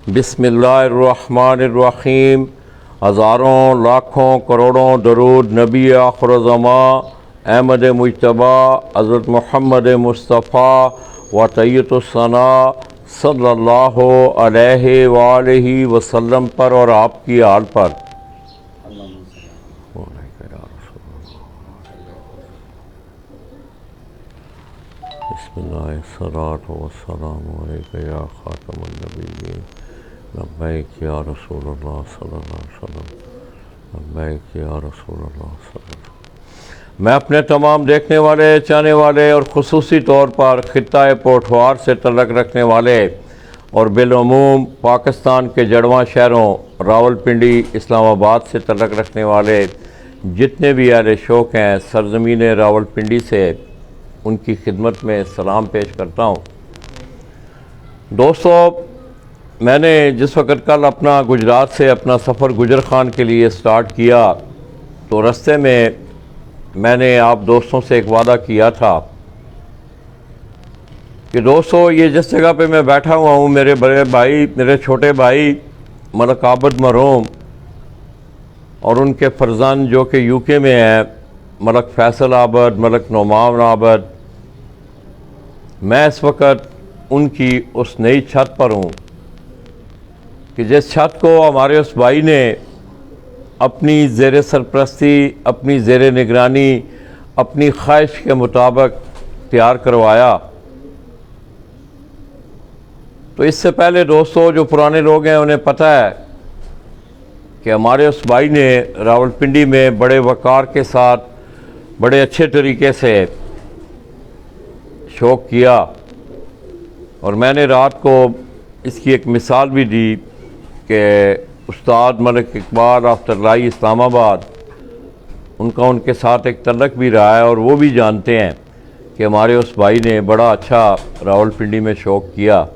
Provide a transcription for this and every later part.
बिस्मिल्लाहिर्रहमानिर्रहीम। हज़ारों लाखों करोड़ों दरूद नबी आखिर-ओ-ज़मा अहमद मुज्तबा हज़रत मोहम्मद मुस्तफ़ा व तय्यतुस्सना सल्लल्लाहु अलैहि वालैहि वसल्लम पर और आपकी आल पर। बिस्मिल्लाहिस्सलातु वस्सलामु अलैका या खातमुन नबिय्यीन लब्बैक या रसूलल्लाह सल्लल्लाहु अलैहि वसल्लम लब्बैक या रसूलल्लाह सल्लल्लाहु। मैं अपने तमाम देखने वाले, चाहने वाले और ख़ुसूसी तौर पर ख़ित्ता पोठवार से तल्लक़ रखने वाले और बिलअमूम पाकिस्तान के जड़वां शहरों रावलपिंडी, इस्लामाबाद से तल्लक़ रखने वाले जितने भी अहले शौक़ हैं, सरज़मीन रावलपिंडी से उनकी खिदमत में सलाम पेश करता हूँ। दोस्तों, मैंने जिस वक़्त कल अपना गुजरात से अपना सफ़र गुजर खान के लिए स्टार्ट किया तो रास्ते में मैंने आप दोस्तों से एक वादा किया था कि दोस्तों, ये जिस जगह पे मैं बैठा हुआ हूँ, मेरे बड़े भाई, मेरे छोटे भाई मलक आबद मरहूम और उनके फरजान जो कि यूके में हैं, मलक फैसल आबद, मलक नुमान आबद, मैं इस वक्त उनकी उस नई छत पर हूँ कि जिस छत को हमारे उस भाई ने अपनी ज़ेर सरपरस्ती, अपनी ज़ेर निगरानी, अपनी ख्वाहिश के मुताबिक तैयार करवाया। तो इससे पहले दोस्तों, जो पुराने लोग हैं उन्हें पता है कि हमारे उस भाई ने रावलपिंडी में बड़े वक़ार के साथ, बड़े अच्छे तरीके से शौक़ किया और मैंने रात को इसकी एक मिसाल भी दी कि उस्ताद मलिक इकबाल आफ्तरलाई इस्लामाबाद, उनका उनके साथ एक तल्लक़ भी रहा है और वो भी जानते हैं कि हमारे उस भाई ने बड़ा अच्छा रावलपिंडी में शौक़ किया।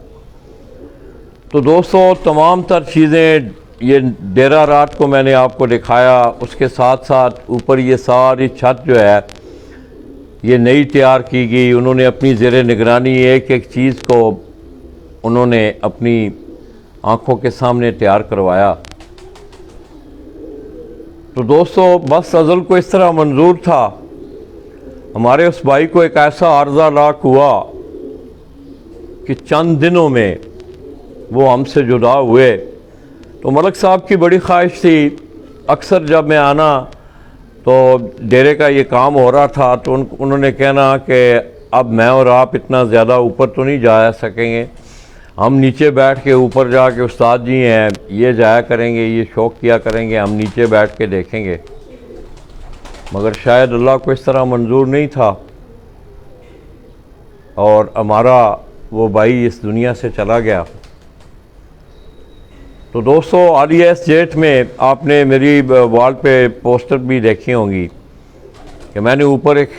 तो दोस्तों, तमाम तर चीज़ें, ये डेरा रात को मैंने आपको दिखाया, उसके साथ साथ ऊपर ये सारी छत जो है ये नई तैयार की गई। उन्होंने अपनी ज़ेर निगरानी एक एक चीज़ को उन्होंने अपनी आँखों के सामने तैयार करवाया। तो दोस्तों, बस अज़ल को इस तरह मंजूर था, हमारे उस भाई को एक ऐसा आर्ज़ा लाक हुआ कि चंद दिनों में वो हमसे जुदा हुए। तो मलक साहब की बड़ी ख्वाहिश थी, अक्सर जब मैं आना तो डेरे का ये काम हो रहा था तो उन्होंने कहना कि अब मैं और आप इतना ज़्यादा ऊपर तो नहीं जा सकेंगे, हम नीचे बैठ के ऊपर जाके उस्ताद जी हैं ये जाया करेंगे, ये शौक़ किया करेंगे, हम नीचे बैठ के देखेंगे। मगर शायद अल्लाह को इस तरह मंजूर नहीं था और हमारा वो भाई इस दुनिया से चला गया। तो दोस्तों, आलिया एस जेठ में आपने मेरी वॉल पे पोस्टर भी देखी होंगी कि मैंने ऊपर एक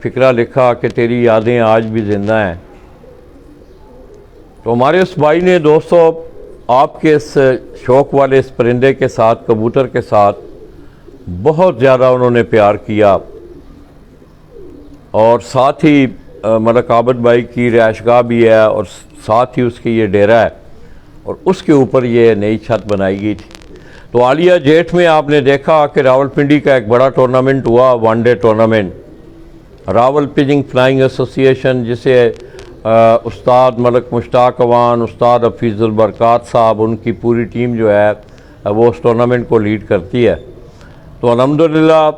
फ़िक्रा लिखा कि तेरी यादें आज भी ज़िंदा हैं। तो हमारे उस भाई ने दोस्तों आपके इस शौक़ वाले इस परिंदे के साथ, कबूतर के साथ बहुत ज़्यादा उन्होंने प्यार किया और साथ ही मलक आबद भाई की रिहाइशगाह भी है और साथ ही उसकी ये डेरा है और उसके ऊपर ये नई छत बनाई गई थी। तो आलिया जेठ में आपने देखा कि रावलपिंडी का एक बड़ा टूर्नामेंट हुआ, one day tournament, Rawal pigeon flying association, जिसे उस्ताद मलक मुश्ताक अवान, उस्ताद हफीज़ुल बरक़ात साहब, उनकी पूरी टीम जो है वो उस टूर्नामेंट को लीड करती है। तो अल्हम्दुलिल्लाह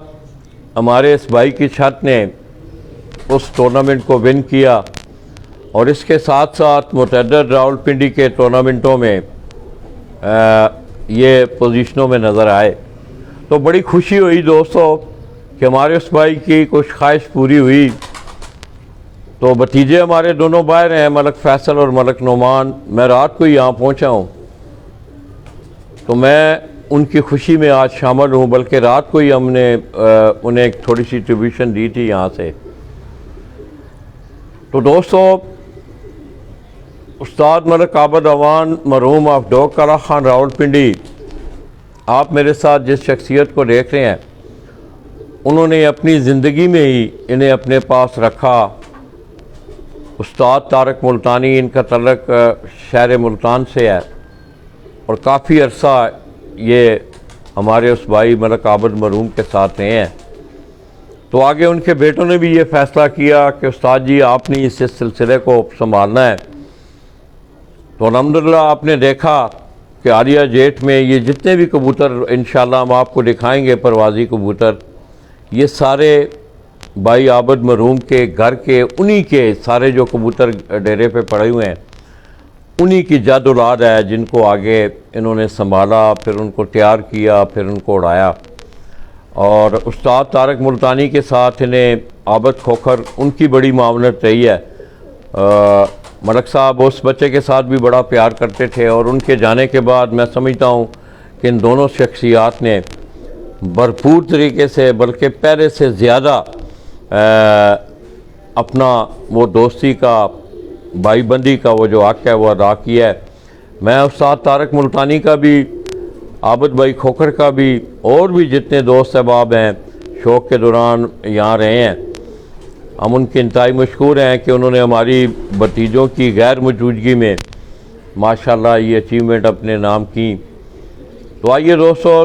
हमारे इस भाई की छत ने उस टूर्नामेंट को विन किया और इसके साथ साथ मुतअद्दिद रावलपिंडी के टूर्नामेंटों में ये पोजीशनों में नज़र आए। तो बड़ी खुशी हुई दोस्तों कि हमारे उस भाई की कुछ ख्वाहिश पूरी हुई। तो भतीजे हमारे दोनों बाहर हैं, मलक फैसल और मलक नुमान। मैं रात को ही यहाँ पहुँचा हूँ तो मैं उनकी खुशी में आज शामिल हूँ, बल्कि रात को ही हमने उन्हें एक थोड़ी सी ट्रिब्यूशन दी थी यहाँ से। तो दोस्तों, उस्ताद मलक आबद अवान मरहूम ऑफ डोग कला खान रावलपिंडी, आप मेरे साथ जिस शख्सियत को देख रहे हैं, उन्होंने अपनी ज़िंदगी में ही इन्हें अपने पास रखा। उस्ताद तारक मुल्तानी, इनका तल्लक शहर मुल्तान से है और काफ़ी अरसा ये हमारे उस भाई मलक आबद मरहूम के साथ रहे हैं। तो आगे उनके बेटों ने भी ये फ़ैसला किया कि उस्ताद जी आपने इस सिलसिले को संभालना है। तो अल्हम्दुलिल्लाह आपने देखा कि आलिया जेठ में ये जितने भी कबूतर इंशाअल्लाह हम आपको दिखाएंगे परवाज़ी कबूतर, ये सारे भाई आबद मरहूम के घर के उन्हीं के सारे जो कबूतर डेरे पे पड़े हुए हैं उन्हीं की जाद औलाद है, जिनको आगे इन्होंने संभाला, फिर उनको तैयार किया, फिर उनको उड़ाया। और उस्ताद तारक मुल्तानी के साथ इन्हें आबद खोखर उनकी बड़ी मावनत रही है। मलक साहब उस बच्चे के साथ भी बड़ा प्यार करते थे और उनके जाने के बाद मैं समझता हूँ कि इन दोनों शख्सियात ने भरपूर तरीके से, बल्कि पहले से ज़्यादा अपना वो दोस्ती का, भाईबंदी का वो जो हक़ है वो अदा किया है। मैं उस्ताद तारक मुल्तानी का भी, आबद भाई खोखर का भी, और भी जितने दोस्त अहबाब हैं शौक़ के दौरान यहाँ रहे हैं, हम उनके इंतहाई मशकूर हैं कि उन्होंने हमारी भतीजों की गैर मौजूदगी में माशाल्लाह ये अचीवमेंट अपने नाम की। तो आइए दोस्तों,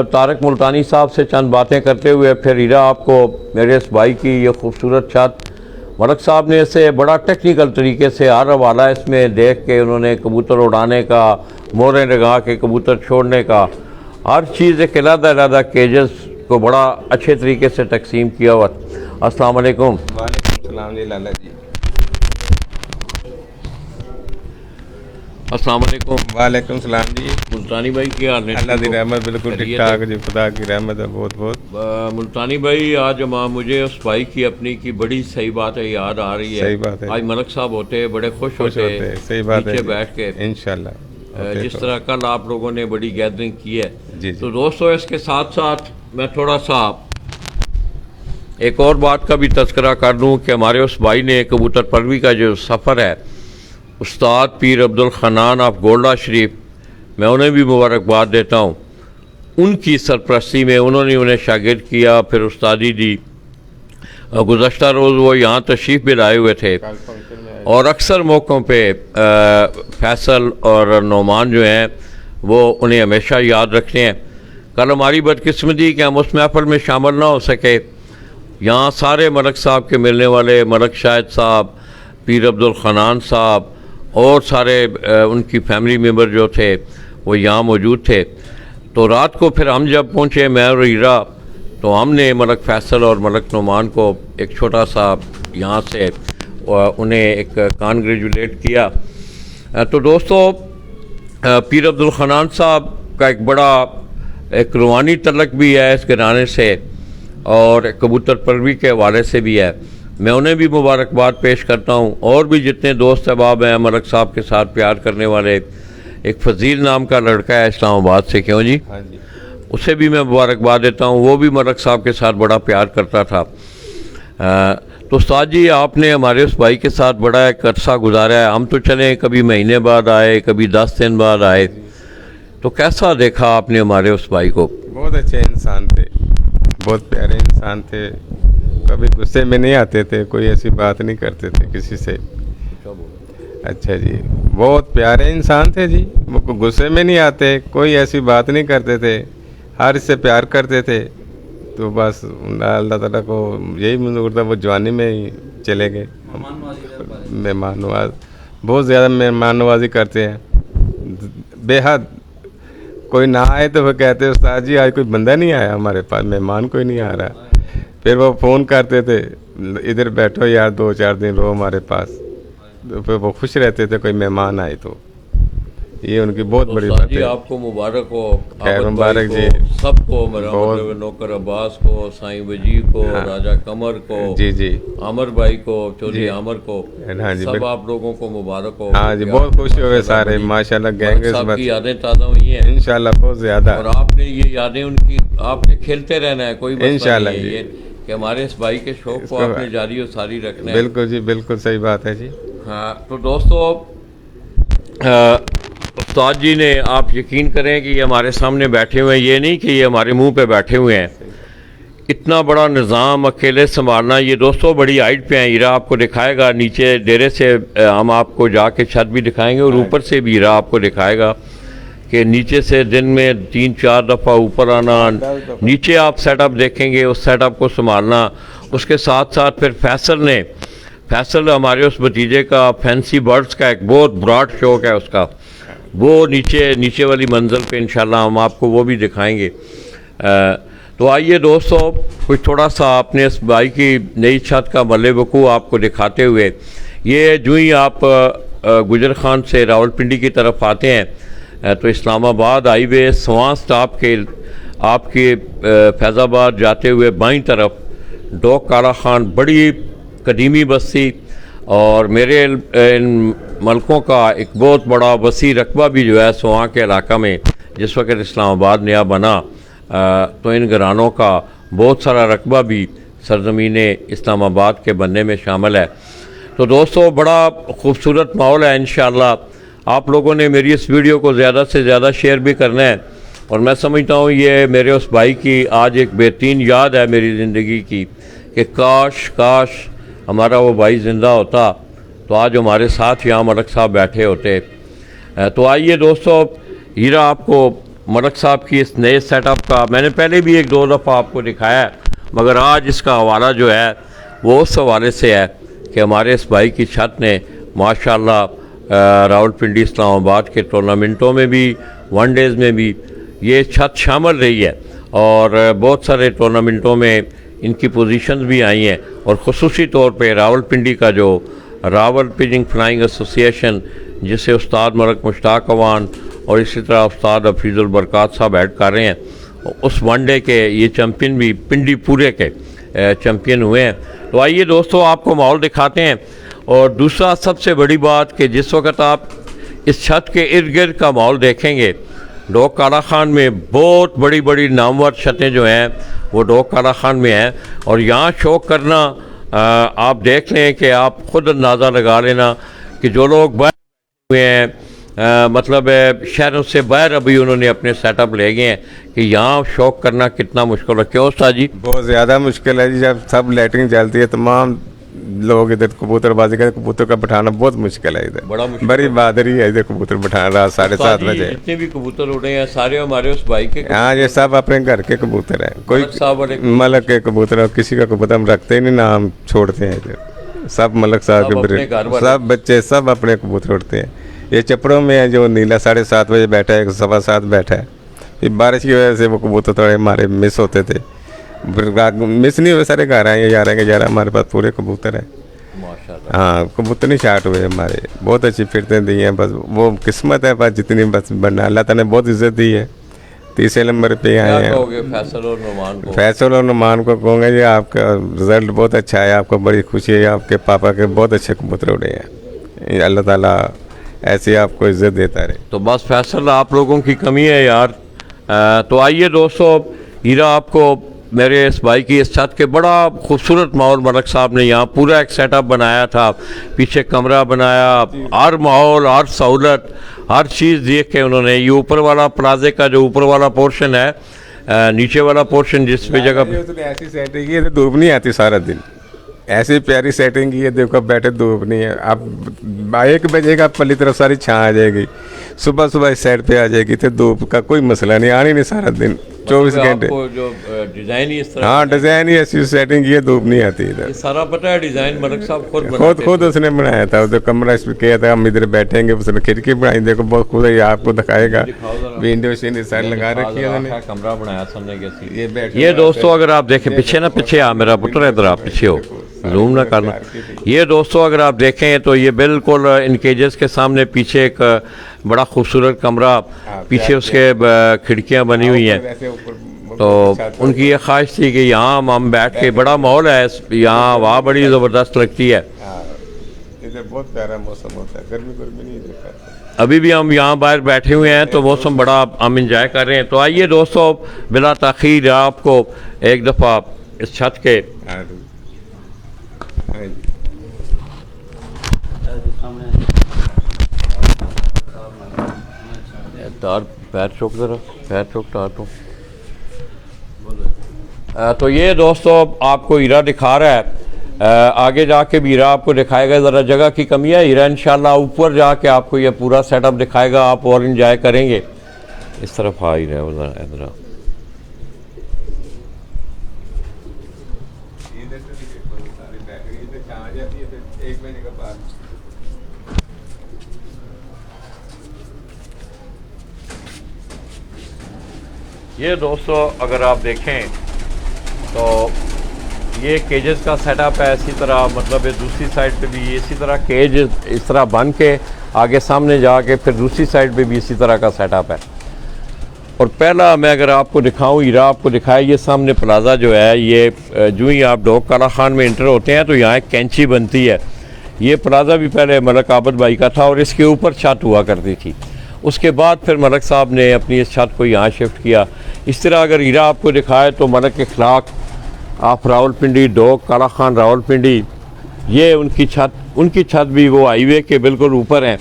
तारक मुल्तानी साहब से चंद बातें करते हुए फिर हीरा आपको मेरे इस भाई की ये खूबसूरत छत, मलक साहब ने इसे बड़ा टेक्निकल तरीके से हर हवाला इसमें देख के उन्होंने कबूतर उड़ाने का, मोरें लगा के कबूतर छोड़ने का, हर चीज़ एक अलग-अलग केजेस को बड़ा अच्छे तरीके से तकसीम किया हुआ। अस्सलाम वालेकुम। वालेकुम सलाम जी लाला जी। अस्सलाम वालेकुम। वालेकुम सलाम जी। मुल्तानी भाई क्या हाल है? अल्लाह की रहमत, बिल्कुल ठीक ठाक जी, खुदा की रहमत है बहुत बहुत। मुल्तानी भाई आज मुझे उस भाई की अपनी की बड़ी सही बात है याद आ रही है। सही बात है। आज मलक साहब होते बड़े खुश होते, सही बात है, बैठ के इंशाल्लाह। जिस तरह कल आप लोगों ने बड़ी गैदरिंग की है जी। तो दोस्तों इसके साथ साथ मैं थोड़ा सा एक और बात का भी तज़किरा कर दूं कि हमारे उस भाई ने कबूतर परवी का जो सफ़र है, उस्ताद पीर अब्दुल खनान ऑफ गोल्डा शरीफ, मैं उन्हें भी मुबारकबाद देता हूँ। उनकी सरपरस्ती में उन्होंने उन्हें शागिर्द किया, फिर उस्तादी दी। गुज़श्ता रोज़ वो यहाँ तशरीफ़ भी लाए हुए थे और अक्सर मौक़ों पे फैसल और नोमान जो हैं वो उन्हें हमेशा याद रखते हैं। कल हमारी बदकिस्मती कि हम उस महफ़िल में शामिल ना हो सके। यहाँ सारे मलक साहब के मिलने वाले मलक शाहिद साहब, पीर अब्दुल खनान साहब और सारे उनकी फैमिली मेम्बर जो थे वो यहाँ मौजूद थे। तो रात को फिर हम जब पहुँचे, मैं और हीरा, तो हमने मलक फैसल और मलक नोमान को एक छोटा सा यहाँ से उन्हें एक कांग्रेचुलेट किया। तो दोस्तों पीर अब्दुल खनान साहब का एक बड़ा एक रूहानी तल्लक भी है इस घराने से और कबूतर परवी के हवाले से भी है। मैं उन्हें भी मुबारकबाद पेश करता हूँ। और भी जितने दोस्त अहबाब हैं मलक साहब के साथ प्यार करने वाले, एक फजील नाम का लड़का है इस्लामाबाद से, क्यों जी? हाँ जी। उसे भी मैं मुबारकबाद देता हूँ, वो भी मलक साहब के साथ बड़ा प्यार करता था। तो उस्ताद जी आपने हमारे उस भाई के साथ बड़ा एक अरसा गुजारा है। हम तो चले कभी महीने बाद आए, कभी 10 दिन बाद आए, तो कैसा देखा आपने हमारे उस भाई को? बहुत अच्छे इंसान थे, बहुत प्यारे इंसान थे, कभी गुस्से में नहीं आते थे, कोई ऐसी बात नहीं करते थे किसी से। अच्छा जी, बहुत प्यारे इंसान थे जी, वो गुस्से में नहीं आते, कोई ऐसी बात नहीं करते थे, हर से प्यार करते थे। तो बस अल्लाह ताला को यही मंजूर था, वो जवानी में ही चले गए। मेहमान नवाज, बहुत ज़्यादा मेहमान नवाजी करते हैं, बेहद। कोई ना आए तो वो कहते उस्ताद जी आज कोई बंदा नहीं आया हमारे पास, मेहमान कोई नहीं आ रहा। फिर वो फ़ोन करते थे, इधर बैठो यार 2-4 दिन रहो हमारे पास। तो फिर वो खुश रहते थे कोई मेहमान आए तो। ये उनकी बहुत बड़ी बात है। आपको मुबारक हो, खैर मुबारक जी सबको, नौकर अब्बास को, साईं वजीर को, हाँ, राजा कमर को, जी जी, आमर भाई को, चौधरी आमर को, हाँ जी, सब आप लोगों को मुबारक हो। हाँ जी, बहुत खुशी हुए सारे माशाल्लाह, गैंगे की यादें ताज़ा हुई हैं इंशाल्लाह, बहुत ज़्यादा। और आपने ये यादें उनकी आपने खेलते रहना है, कोई इंशाल्लाह जी, कि हमारे इस भाई के शौक को आपने जारी और सारी रखना है। बिल्कुल जी, बिल्कुल सही बात है जी। हाँ तो दोस्तों उस्ताद जी ने, आप यकीन करें कि ये हमारे सामने बैठे हुए हैं, ये नहीं कि ये हमारे मुंह पे बैठे हुए हैं। इतना बड़ा निज़ाम अकेले संभालना, ये दोस्तों बड़ी हाइट पे हैं। हीरा आपको दिखाएगा, नीचे डेरे से हम आपको जाके छत भी दिखाएंगे और ऊपर से भी हीरा आपको दिखाएगा कि नीचे से दिन में 3-4 दफ़ा ऊपर आना, नीचे आप सेटअप देखेंगे, उस सेटअप को संभालना। उसके साथ साथ फिर फैसल हमारे उस भतीजे का फैंसी बर्ड्स का एक बहुत ब्रॉड शौक है उसका, वो नीचे वाली मंजिल पे इंशाल्लाह हम आपको वो भी दिखाएंगे। तो आइए दोस्तों, कुछ थोड़ा सा अपने इस भाई की नई छत का मल्ले वकू आपको दिखाते हुए, ये जो ही आप गुजर खान से रावलपिंडी की तरफ आते हैं तो इस्लामाबाद हाईवे सवां स्टॉप के आपके फैज़ाबाद जाते हुए बाईं तरफ डोक काला खान बड़ी कदीमी बस्ती और मेरे इन मलकों का एक बहुत बड़ा वसी रकबा भी जो है सवां के इलाका में जिस वक्त इस्लामाबाद नया बना तो इन घरानों का बहुत सारा रकबा भी सरज़मीन इस्लामाबाद के बनने में शामिल है। तो दोस्तों बड़ा ख़ूबसूरत माहौल है। इंशाअल्लाह आप लोगों ने मेरी इस वीडियो को ज़्यादा से ज़्यादा शेयर भी करना है और मैं समझता हूँ ये मेरे उस भाई की आज एक बेहतरीन याद है मेरी ज़िंदगी की कि काश हमारा वो भाई ज़िंदा होता तो आज हमारे साथ यहाँ मलक साहब बैठे होते। तो आइए दोस्तों, हीरा आपको मलक साहब की इस नए सेटअप का मैंने पहले भी 1-2 दफ़ा आपको दिखाया है, मगर आज इसका हवाला जो है वो उस हवाले से है कि हमारे इस भाई की छत ने माशाल्लाह रावलपिंडी इस्लामाबाद के टूर्नामेंटों में भी, वनडेज़ में भी ये छत शामिल रही है और बहुत सारे टूर्नामेंटों में इनकी पोजीशंस भी आई हैं और ख़ुसूसी तौर पे रावलपिंडी का जो रावल पिजिंग फ्लाइंग एसोसिएशन जिसे उस्ताद मलक मुश्ताक अवान और इसी तरह उस्ताद हफीज़ुल बरक़ात साहब ऐड कर रहे हैं, उस वनडे के ये चैम्पियन भी पिंडी पूरे के चैम्पियन हुए हैं। तो आइए दोस्तों आपको माहौल दिखाते हैं। और दूसरा सबसे बड़ी बात कि जिस वक्त आप इस छत के इर्द गिर्द का माहौल देखेंगे, डोक काला खान में बहुत बड़ी नामवर छतें जो हैं वो डोक काला खान में हैं और यहाँ शौक करना आप देख लें कि आप ख़ुद अंदाज़ा लगा लेना कि जो लोग बाहर हुए हैं मतलब शहरों से बाहर अभी उन्होंने अपने सेटअप ले गए हैं कि यहाँ शौक करना कितना मुश्किल है। क्यों उस्ताद जी? बहुत ज़्यादा मुश्किल है जी, जब सब लाइटिंग जलती है तमाम लोग इधर कबूतरबाजी करते, कबूतर का बैठाना बहुत मुश्किल है इधर, बड़ा मुश्किल, बड़ी बहादुरी है इधर कबूतर बैठाना रात 7:30 बजे। जितने भी कबूतर उड़े हैं सारे हमारे उस भाई के? हाँ, ये सब अपने घर के कबूतर हैं, कोई मलक के कबूतर और किसी का कबूतर हम रखते ही नहीं ना, हम छोड़ते हैं इधर सब मलक साहब के सब बच्चे सब अपने कबूतर उड़ते हैं। ये चपड़ों में है जो नीला 7:30 बजे बैठा है, 7:15 बैठा है, फिर बारिश की वजह से वो कबूतर थोड़े हमारे मिस होते थे, मिस नहीं हुए, सारे घर आएंगे 11 हमारे पास पूरे कबूतर हैं माशाल्लाह। हाँ, कबूतर नहीं शार्ट हुए हमारे, बहुत अच्छी फिरते दी हैं, बस वो किस्मत है, बस जितनी बस बनना अल्लाह ताला ने बहुत इज्जत दी है। 30 नंबर पे आए हैं। फैसल और नुमान को कहूँगा जी आपका रिज़ल्ट बहुत अच्छा है, आपको बड़ी खुशी है, आपके पापा के बहुत अच्छे कबूतर उड़े हैं, अल्लाह ताला ऐसे आपको इज्जत देता रहे। तो बस फैसल आप लोगों की कमी है यार। तो आइए दोस्तों, हीरा आपको मेरे इस भाई की इस छत के बड़ा खूबसूरत माहौल मलक साहब ने यहाँ पूरा एक सेटअप बनाया था, पीछे कमरा बनाया, हर माहौल हर सहूलत हर चीज़ देख के उन्होंने ये ऊपर वाला प्लाजे का जो ऊपर वाला पोर्शन है, नीचे वाला पोर्शन जिस पे जगह ऐसी सेटिंग की धूप नहीं आती सारा दिन, ऐसी प्यारी सेटिंग की है, देखो बैठे धूप नहीं है, आप 1 बजे का पल्ली तरफ सारी छाँ आ जाएगी, सुबह इस साइड पे आ जाएगी, तो धूप का कोई मसला नहीं, आनी नहीं सारा दिन 24 घंटे। जो डिज़ाइन ही इस तरह, हाँ डिज़ाइन ही ऐसी सेटिंग की है, धूप नहीं आती इधर। सारा पता है डिज़ाइन मलक साहब खुद उसने बनाया था, उधर कमरा इस किया था, हम इधर बैठेंगे, उसने खिड़की बनाई, देखो बहुत खुद है, आपको दिखाएगा, विंडो साइड लगा रखी है उन्होंने, कमरा बनाया सामने कैसी। ये दोस्तों अगर आप देखें पीछे ना, पीछे आ मेरा पुत्र, इधर आप पीछे हो, जूम ना करना। ये दोस्तों अगर आप देखें तो ये बिल्कुल इन केजेस के सामने पीछे एक बड़ा खूबसूरत कमरा, पीछे उसके खिड़कियां बनी हुई हैं। तो उनकी ये ख्वाहिश थी कि यहाँ हम बैठ के, बड़ा माहौल है यहाँ, हवा बड़ी ज़बरदस्त लगती है, इधर बहुत प्यारा मौसम होता है, गर्मी नहीं देखा। अभी भी हम यहाँ बाहर बैठे हुए हैं तो मौसम बड़ा हम इंजॉय कर रहे हैं। तो आइए दोस्तों बिला ताख़ीर आपको एक दफ़ा इस छत के तार पैर चौक ज़रा पैर चौक तार तो ये दोस्तों आपको हीरा दिखा रहा है, आगे जाके भी हीरा आपको दिखाएगा। ज़रा जगह की कमी है, हीरा इंशाल्लाह ऊपर जाके आपको ये पूरा सेटअप दिखाएगा, आप और इंजॉय करेंगे। इस तरफ आ ही रहा है उधर इधर। एक महीने के बाद ये दोस्तों अगर आप देखें तो ये केजेस का सेटअप है इसी तरह, मतलब ये दूसरी साइड पे भी इसी तरह केज इस तरह बन के आगे सामने जाके फिर दूसरी साइड पे भी इसी तरह का सेटअप है। और पहला मैं अगर आपको दिखाऊं, हीरा आपको दिखाया, ये सामने प्लाजा जो है, ये जो ही आप डोक काला खान में इंटर होते हैं तो यहाँ एक कैंची बनती है। ये प्लाजा भी पहले मलक आबद भाई का था और इसके ऊपर छत हुआ करती थी। उसके बाद फिर मलक साहब ने अपनी इस छत को यहाँ शिफ्ट किया। इस तरह अगर हीरा आपको दिखाए तो मलक इखलाक आप रावलपिंडी, डोक काला खान रावलपिंडी, ये उनकी छत भी वो हाईवे के बिल्कुल ऊपर हैं।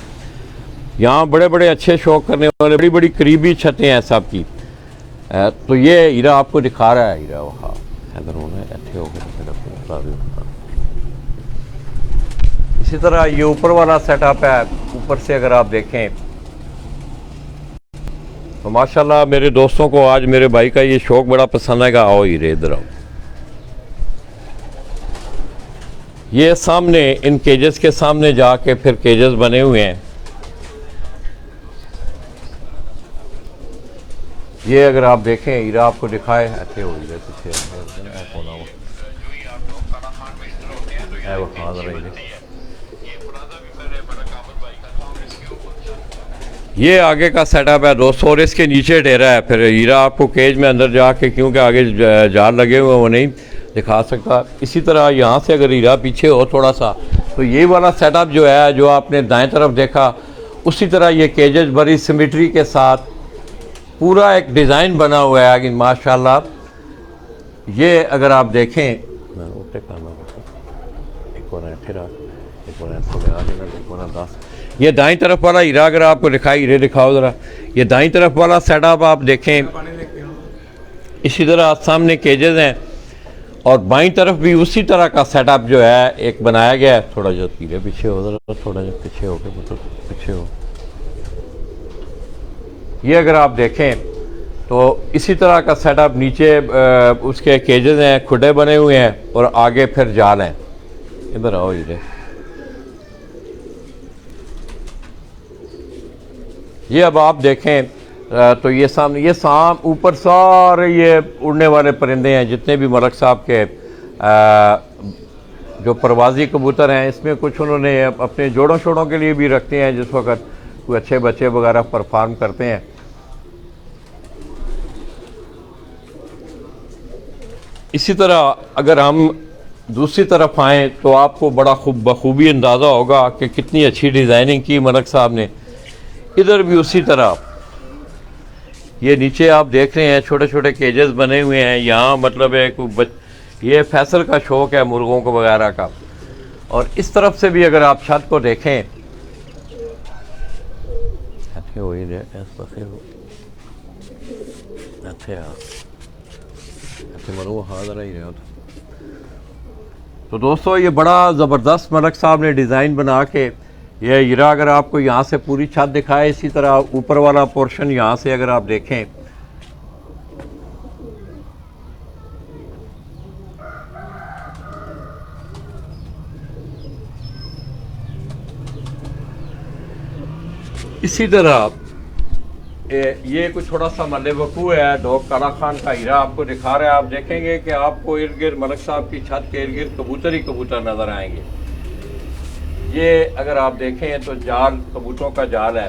यहाँ बड़े बड़े अच्छे शौक करने वाले बड़ी बड़ी करीबी छतें हैं सब की। तो ये हीरा आपको दिखा रहा है, हीरा वहाँ इधर होना है, अच्छे हो गए। इसी तरह ये ऊपर वाला सेटअप है, ऊपर से अगर आप देखें तो माशाल्लाह मेरे दोस्तों को आज मेरे भाई का ये शौक बड़ा पसंद आएगा। आओ हीरे इधर आओ। ये सामने इन केजेस के सामने जाके फिर केजेस बने हुए हैं। ये अगर आप देखें, हीरा आपको दिखाए अच्छे हो गए पीछे ये आगे का सेटअप है दोस्तों, और इसके नीचे डेरा है। फिर हीरा आपको केज में अंदर जाके, क्योंकि आगे जाल लगे हुए वो नहीं दिखा सकता। इसी तरह यहाँ से अगर हीरा पीछे हो थोड़ा सा तो ये वाला सेटअप जो है, जो आपने दाएं तरफ देखा, उसी तरह ये केजेस बड़ी सिमेट्री के साथ पूरा एक डिज़ाइन बना हुआ है आगे माशाल्लाह। ये अगर आप देखें, ये दाईं तरफ वाला हीरा अगर आपको दिखाई, हीरे दिखाओ ज़रा, ये दाईं तरफ वाला सेटअप आप देखें, इसी तरह सामने केजेस हैं और बाईं तरफ भी उसी तरह का सेटअप जो है एक बनाया गया है। थोड़ा जो हीरे पीछे हो, ज़रा थोड़ा जो पीछे हो के, मतलब पीछे हो। ये अगर आप देखें तो इसी तरह का सेटअप, नीचे उसके केजेस हैं, खुडे बने हुए हैं और आगे फिर जाल हैं। इधर आओ हीरे। ये अब आप देखें तो ये सामने ये ऊपर सारे ये उड़ने वाले परिंदे हैं, जितने भी मलक साहब के जो परवाजी कबूतर हैं, इसमें कुछ उन्होंने अपने जोड़ों शोड़ों के लिए भी रखते हैं जिस वक्त कोई अच्छे बच्चे वगैरह परफॉर्म करते हैं। इसी तरह अगर हम दूसरी तरफ आएँ तो आपको बड़ा बखूबी अंदाज़ा होगा कि कितनी अच्छी डिज़ाइनिंग की मलक साहब ने। इधर भी उसी तरह ये नीचे आप देख रहे हैं छोटे छोटे केजेस बने हुए हैं। यहाँ मतलब ये फैसल का शौक है मुर्गों को वगैरह का। और इस तरफ से भी अगर आप छत को देखें, अच्छे हो ही रहे अच्छे हो अच्छे मरो हाजिर ही रहे। तो दोस्तों ये बड़ा ज़बरदस्त मलक साहब ने डिज़ाइन बना के ये हीरा अगर आपको यहाँ से पूरी छत दिखाए, इसी तरह ऊपर वाला पोर्शन यहाँ से अगर आप देखें इसी तरह ये कुछ थोड़ा सा मल्ले वकू है। डोक काला खान का हीरा आपको दिखा रहा है। आप देखेंगे कि आपको इर्द गिर्द मलक साहब की छत के इर्द गिर्द कबूतर ही कबूतर नज़र आएंगे। ये अगर आप देखें तो जाल कबूतरों का जाल है।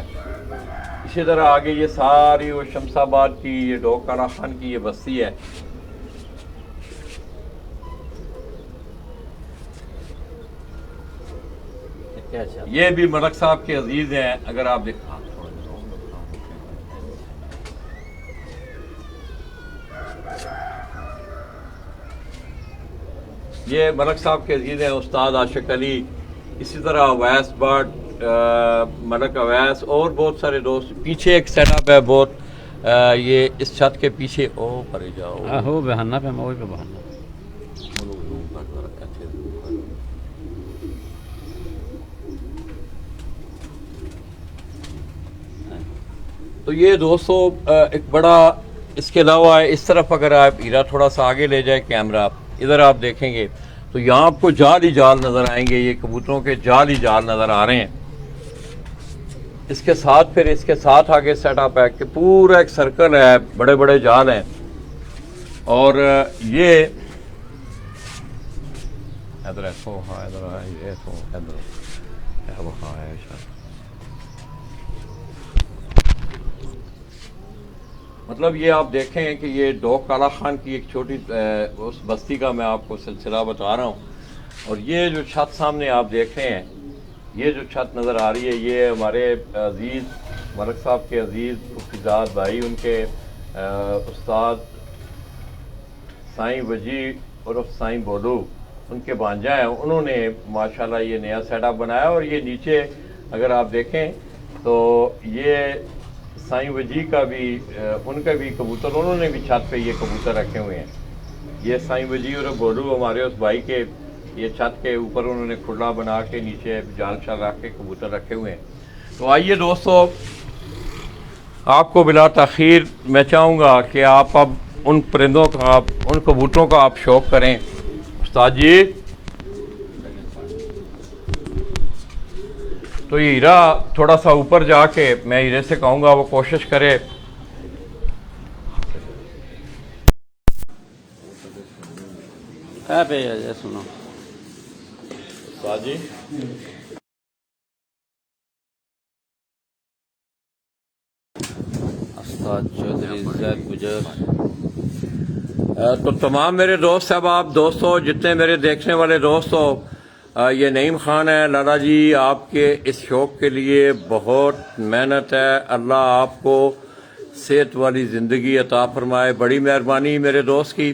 इसी तरह आगे ये सारी वो शमसाबाद की ये डोक काला खान की ये बस्ती है। ये भी मलक साहब के अजीज हैं। अगर आप देखें ये मलक साहब के अजीज हैं उस्ताद आशिक अली, इसी तरह अवैस भट्ट, मलक अवैस और बहुत सारे दोस्त। पीछे एक सेटअप है बहुत ये इस छत के पीछे ओ परे जाओ हो बहाना पे पे बहाना तो ये दोस्तों एक बड़ा, इसके अलावा इस तरफ अगर आप हीरा थोड़ा सा आगे ले जाए कैमरा, इधर आप देखेंगे तो यहाँ आपको जाल ही जाल नज़र आएंगे, ये कबूतरों के जाल ही जाल नज़र आ रहे हैं। इसके साथ फिर इसके साथ आगे सेटअप है कि पूरा एक सर्कल है, बड़े बड़े जाल हैं। और ये इधर है तो हाँ, इधर है ये तो इधर वहाँ है शायद। मतलब ये आप देखें कि ये डोक काला खान की एक छोटी उस बस्ती का मैं आपको सिलसिला बता रहा हूँ। और ये जो छत सामने आप देख रहे हैं, ये जो छत नज़र आ रही है, ये हमारे अजीज़ मलक साहब के अजीज़ उफ्तिजाद भाई, उनके उस्ताद साईं वजी और साईं बोलू, उनके भांजा हैं, उन्होंने माशाल्लाह ये नया सेटअप बनाया। और ये नीचे अगर आप देखें तो ये साईं वजी का भी उनका भी कबूतर, उन्होंने भी छत पे ये कबूतर रखे हुए हैं। ये साईं वजी और बोलू हमारे उस भाई के, ये छत के ऊपर उन्होंने खुला बना के नीचे जाल शाल रख के कबूतर रखे हुए हैं। तो आइए दोस्तों, आपको बिला तखीर मैं चाहूँगा कि आप अब उन परिंदों का, उन कबूतरों का आप शौक़ करें। उस्ताद जी, तो ये हीरा थोड़ा सा ऊपर जाके, मैं हीरे से कहूँगा वो कोशिश करे। सुनो उस्ताद जी, उस्ताद चौधरी जैद गुजर। तो तमाम मेरे दोस्त साहब, आप दोस्तों जितने मेरे देखने वाले दोस्तों, ये नईम खान है। लाला जी, आपके इस शौक़ के लिए बहुत मेहनत है। अल्लाह आपको सेहत वाली ज़िंदगी अता फरमाए, बड़ी मेहरबानी मेरे दोस्त की।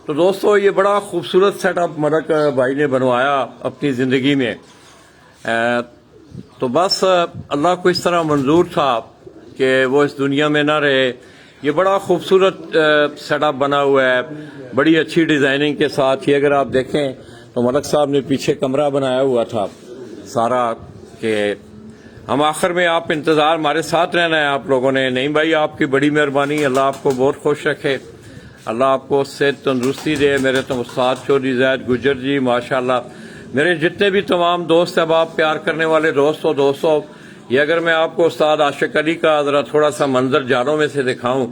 तो दोस्तों, ये बड़ा खूबसूरत सेटअप मलक भाई ने बनवाया अपनी ज़िंदगी में। तो बस अल्लाह को इस तरह मंजूर था कि वो इस दुनिया में ना रहे। ये बड़ा खूबसूरत सेटअप बना हुआ है, बड़ी अच्छी डिज़ाइनिंग के साथ। ये अगर आप देखें तो मलक साहब ने पीछे कमरा बनाया हुआ था सारा, कि हम आखिर में, आप इंतज़ार, हमारे साथ रहना है आप लोगों ने। नहीं भाई, आपकी बड़ी मेहरबानी, अल्लाह आपको बहुत खुश रखे, अल्लाह आपको सेहत तंदुरुस्ती दे। मेरे तो उस्ताद चौधरी जैद गुजर जी, माशाल्लाह, मेरे जितने भी तमाम दोस्त अब आप प्यार करने वाले दोस्तों, ये अगर मैं आपको उस्ताद आशिक अली का ज़रा थोड़ा सा मंजर जालों में से दिखाऊं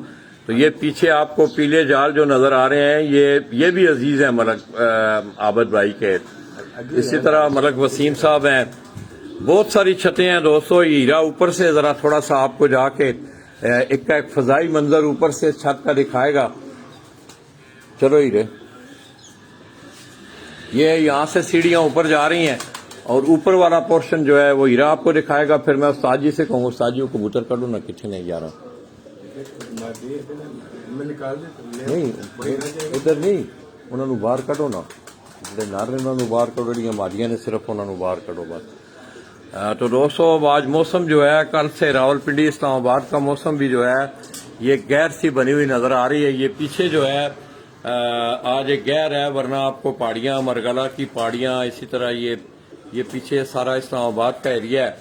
तो ये पीछे आपको पीले जाल जो नज़र आ रहे हैं, ये भी अजीज़ हैं मलक आबद भाई के। इसी तरह मलक वसीम साहब हैं। बहुत सारी छतें हैं दोस्तों। हीरा ऊपर से ज़रा थोड़ा सा आपको जाके एक फ़ज़ाई मंजर ऊपर से छत का दिखाएगा। चलो हीरे, ये यहाँ से सीढ़ियाँ ऊपर जा रही हैं और ऊपर वाला पोर्शन जो है वो हीरा आपको दिखाएगा। फिर मैं उस्ताद जी से कहूँ, उस्ताद जी को कबूतर कर लूँ ना, कितने नहीं 11 नहीं, इधर नहीं, उन्होंने बाहर कटो ना, जो नारे उन्होंने बाहर कटो, जी मादियाँ ने सिर्फ उन्होंने बाहर कटो बस। तो दोस्तों, आज मौसम जो है, कल से रावलपिंडी इस्लामाबाद का मौसम भी जो है ये गैर सी बनी हुई नज़र आ रही है। ये पीछे जो है आज एक गैर है, वरना आपको पहाड़ियाँ, मरगला की पहाड़ियाँ, इसी तरह ये पीछे सारा इस्लामाबाद का एरिया है।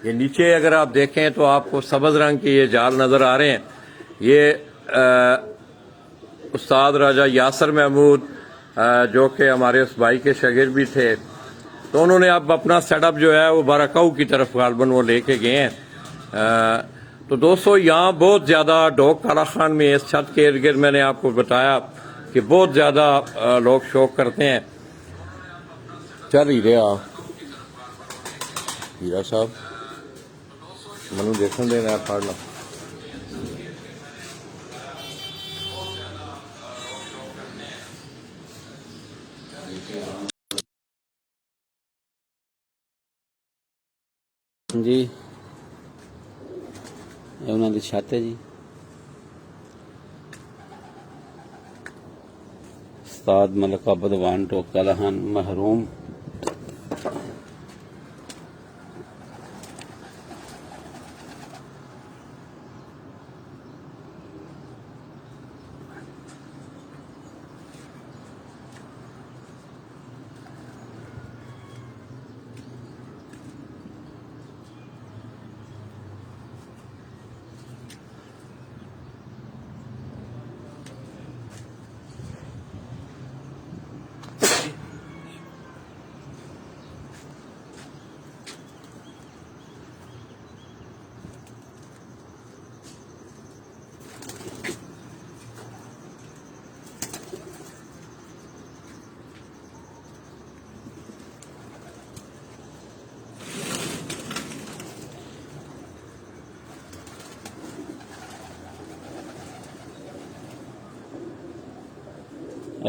ये नीचे अगर आप देखें तो आपको सब्ज़ रंग के ये जाल नज़र आ रहे हैं। ये उस्ताद राजा यासर महमूद, जो कि हमारे उस भाई के शागिर्द भी थे, तो उन्होंने अब अपना सेटअप जो है वो बाराकाऊ की तरफ गालबन वो लेके गए हैं। तो दोस्तों, यहाँ बहुत ज़्यादा डोक काला खान में इस छत के इर्द गिर्द मैंने आपको बताया कि बहुत ज़्यादा लोग शौक करते हैं। चल हीरे आ, हीरा साहब मनु देखने देना है पढ़ना। जी, ये उन्होंने छत है जी। उस्ताद मलक आबद वान डोक काला खान महरूम।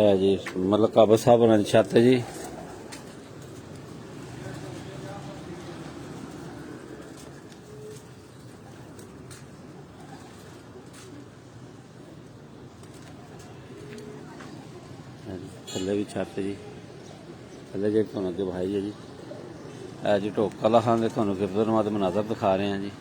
ਇਹ ਜੀ ਮਲਕ ਆਬਦ ਸਾਹਿਬ ਉਹਨਾਂ ਦੀ ਛੱਤ ਹੈ ਜੀ। ਥੱਲੇ ਵੀ ਛੱਤ ਹੈ ਜੀ। ਥੱਲੇ ਜਿਹੜੇ ਤੁਹਾਨੂੰ ਅੱਗੇ ਵਿਖਾਈ ਹੈ ਜੀ, ਇਹ ਜੀ ਢੋਕਾ ਲਾਹਾਂ ਦੇ ਤੁਹਾਨੂੰ ਗਿਰਦਨਵਾ ਦੇ ਮਨਾਜ਼ਰ ਦਿਖਾ ਰਹੇ ਹਾਂ ਜੀ।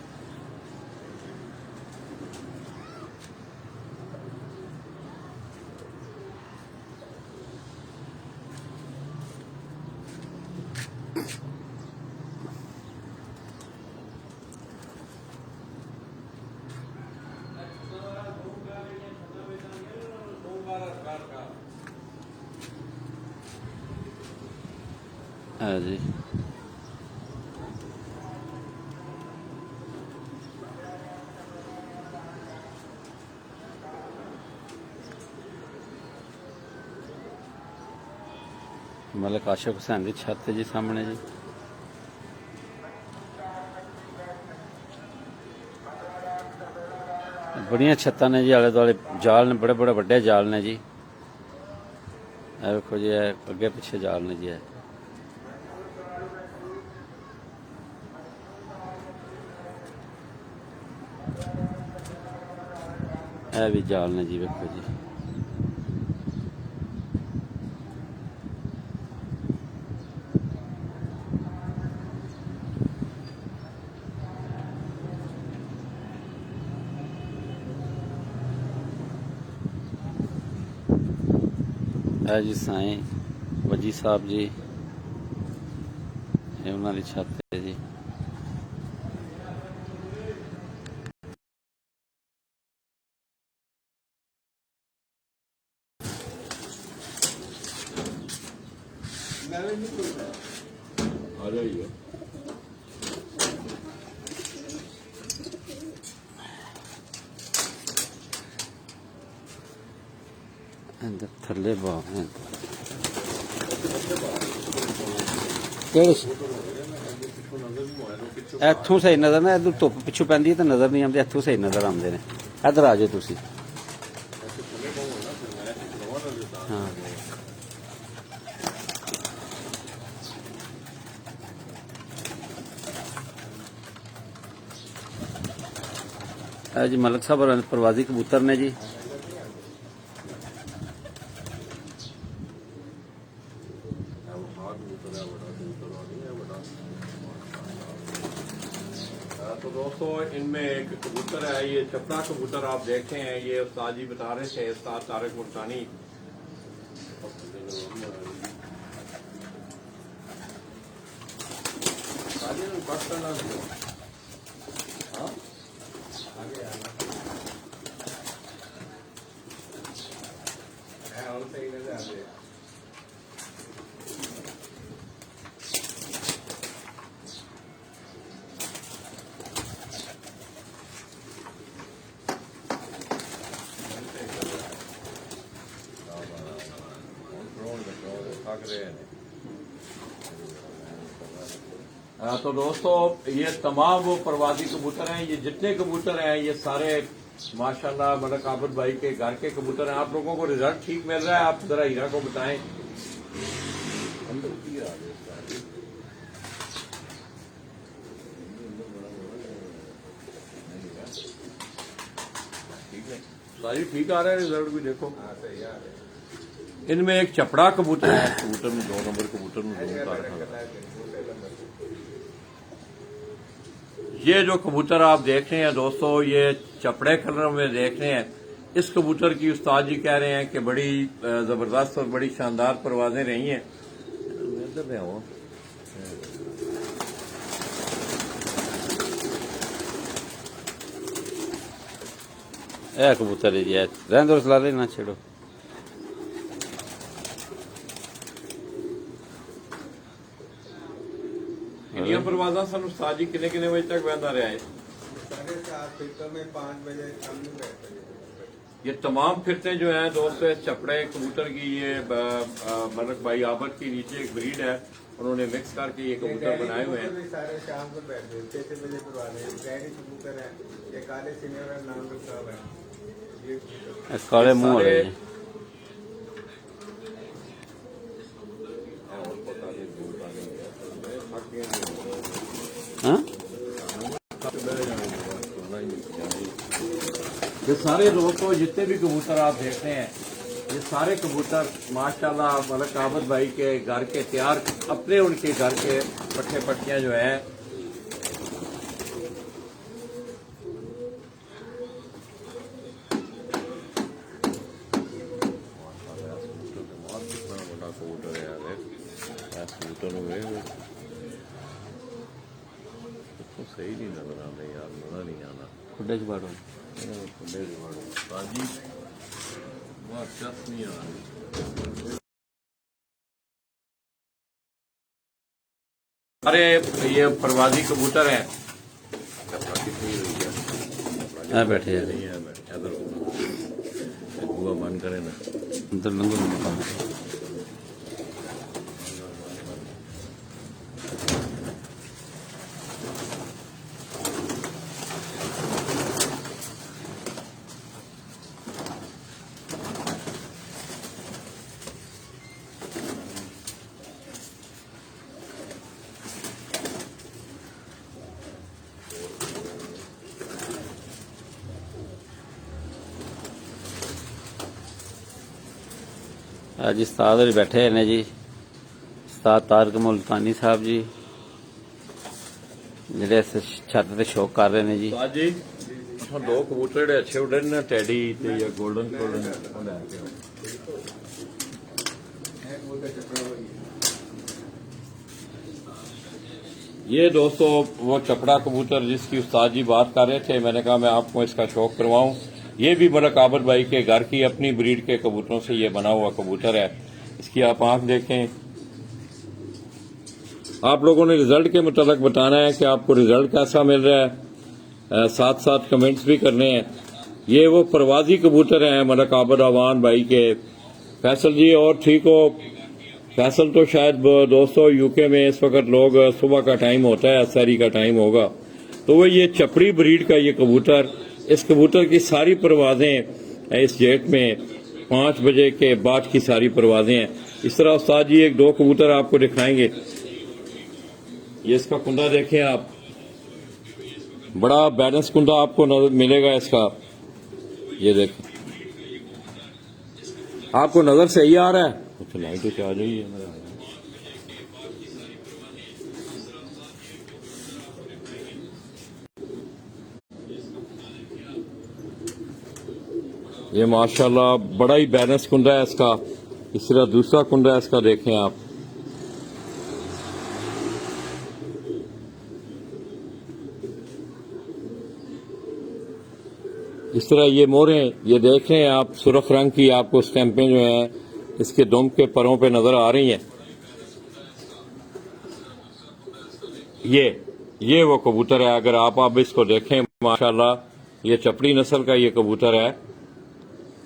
ਹੈ ਜੀ ਮਲਕ ਆਸ਼ਫ ਹੁਸੈਨ ਦੀ ਛੱਤ ਹੈ ਜੀ ਸਾਹਮਣੇ ਜੀ। ਬੜੀਆਂ ਛੱਤਾਂ ਨੇ ਜੀ, ਆਲੇ ਦੁਆਲੇ ਜਾਲ ਨੇ, ਬੜੇ ਬੜੇ ਵੱਡੇ ਜਾਲ ਨੇ ਜੀ। ਇਹ ਵੇਖੋ ਜੀ, ਇਹ ਅੱਗੇ ਪਿੱਛੇ ਜਾਲ ਨੇ ਜੀ। ਇਹ ਵੀ ਜਾਲ ਨੇ ਜੀ, ਵੇਖੋ ਜੀ। ਇਹ ਜੀ ਸਾਈਂ ਵਜੀ ਸਾਹਿਬ ਜੀ, ਇਹ ਉਹਨਾਂ ਦੀ ਛੱਤ ਹੈ ਜੀ। आ जाइए। ਅੰਦਰ ਥੱਲੇ ਬਾਗ ਹੈ ਕਿਹੜੇ ਇੱਥੋਂ ਸਹੀ ਨਜ਼ਰ ਨਾ, ਇੱਧਰ ਧੁੱਪ ਪਿੱਛੋਂ ਪੈਂਦੀ ਹੈ ਤਾਂ ਨਜ਼ਰ ਨਹੀਂ ਆਉਂਦੇ, ਇੱਥੋਂ ਸਹੀ ਨਜ਼ਰ ਆਉਂਦੇ ਨੇ। ਇੱਧਰ ਆ ਜਾਓ ਤੁਸੀਂ। ਹਾਂ ਇਹ ਜੀ ਮਲਕ ਸਾਹਿਬ ਹੋਰਾਂ ਦੇ ਪ੍ਰਵਾਜ਼ੀ ਕਬੂਤਰ ਨੇ ਜੀ। तो दोस्तों, इनमें एक कबूतर है, ये चपड़ा कबूतर आप देखे हैं। ये उस्ताद जी बता रहे थे, उस्ताद तारिक मुल्तानी। तो दोस्तों, ये तमाम वो प्रवासी कबूतर हैं। ये जितने कबूतर हैं ये सारे माशाल्लाह मलक आबद भाई के घर के कबूतर हैं। आप लोगों को रिजल्ट ठीक मिल रहा है? आप जरा हीरा को बताएं। सारी ठीक आ रहा है, रिजल्ट भी देखो। इनमें एक चपड़ा कबूतर है, कबूतर में 2 नंबर कबूतर में 2 तारक। ये जो कबूतर आप देख रहे हैं दोस्तों, ये चपड़े कलर में देख रहे हैं। इस कबूतर की उस्ताद जी कह रहे हैं कि बड़ी जबरदस्त और बड़ी शानदार परवाजें रही हैं। ਇਹ ਕਬੂਤਰ ਹੈ ਜੀ, ਰਹਿਣ ਦੋ, ਸਲਾ ਦੇ ਨਾ ਛੇੜੋ। किनिया परवाजा सन उस्ताद जी किन्ने किन्ने बजे तक बहता रहा है? 7:30 फिर में 5 बजे शाम में बैठते हैं। ये तमाम फिरते जो हैं दोस्तों, चपड़े कबूतर की, ये मलक भाई आबद की नीचे एक ब्रीड है, उन्होंने मिक्स करके ये कबूतर बनाए हुए हैं। सारे शाम को बैठते हैं, 6 बजे करवाने। गैरी कबूतर है, ये काले सिनेवर नाम का साहब है। ਕਾਲੇ ਮੂੰਹ ਵਾਲੇ ਜੀ। सारे दोस्तों जितने भी कबूतर आप देखते हैं, ये सारे कबूतर माशाल्लाह मलक आबद भाई के घर के तैयार, अपने उनके घर के पट्टे पट्टियां जो है सही नहीं नजर आता यार, मजा नहीं आना खुडे च बाड़ो नहीं आ रही। अरे ये परवाजी कबूतर है, बैठे यार नहीं है इधर बुआ बंद करे ना। अंदर लंगो ਅੱਜ ਉਸਤਾਦ ਹੋਰੀ ਬੈਠੇ ਹੋਏ ਨੇ ਜੀ, ਉਸਤਾਦ ਤਾਰਿਕ ਮੁਲਤਾਨੀ ਸਾਹਿਬ ਜੀ, ਜਿਹੜੇ ਇਸ ਛੱਤ ਤੇ ਸ਼ੌਕ ਕਰ ਰਹੇ ਨੇ ਜੀ। तो आज जी इत्थों दो कबूतर ਜਿਹੜੇ अच्छे उड़े ने, टैडी ते या गोल्डन ये दोस्तों वो चपड़ा कबूतर जिसकी उस्ताद जी बात कर रहे थे, मैंने कहा मैं आपको इसका शौक करवाऊं। ये भी मलक आबद भाई के घर की अपनी ब्रीड के कबूतरों से ये बना हुआ कबूतर है। इसकी आप आंख देखें। आप लोगों ने रिजल्ट के मुताबिक बताना है कि आपको रिजल्ट कैसा मिल रहा है, साथ साथ कमेंट्स भी करने हैं। ये वो परवाजी कबूतर हैं मलक आबद अवान भाई के। फैसल जी और ठीक हो? फैसल तो शायद दोस्तों यूके में इस वक्त लोग सुबह का टाइम होता है, असरी का टाइम होगा, तो वो ये चपड़ी ब्रीड का ये कबूतर, इस कबूतर की सारी परवाजें इस जेट में 5 बजे के बाद की सारी परवाजें हैं। इस तरह उस्ताद जी एक दो कबूतर आपको दिखाएंगे। ये इसका कुंदा देखें आप, बड़ा बैलेंस कुंदा आपको मिलेगा इसका। ये देखें, आपको नजर सही आ रहा है? अच्छा लाइट तो आ जाइए। ये माशाल्लाह बड़ा ही बैलेंस कुंडा है इसका। इस तरह दूसरा कुंडा है इसका देखें आप। इस तरह ये मोरें, ये देखें आप, सुर्ख रंग की आपको स्टैंपें जो हैं इसके दुम के परों पे नजर आ रही हैं। ये वो कबूतर है। अगर आप इसको देखें माशाल्लाह ये चपड़ी नस्ल का ये कबूतर है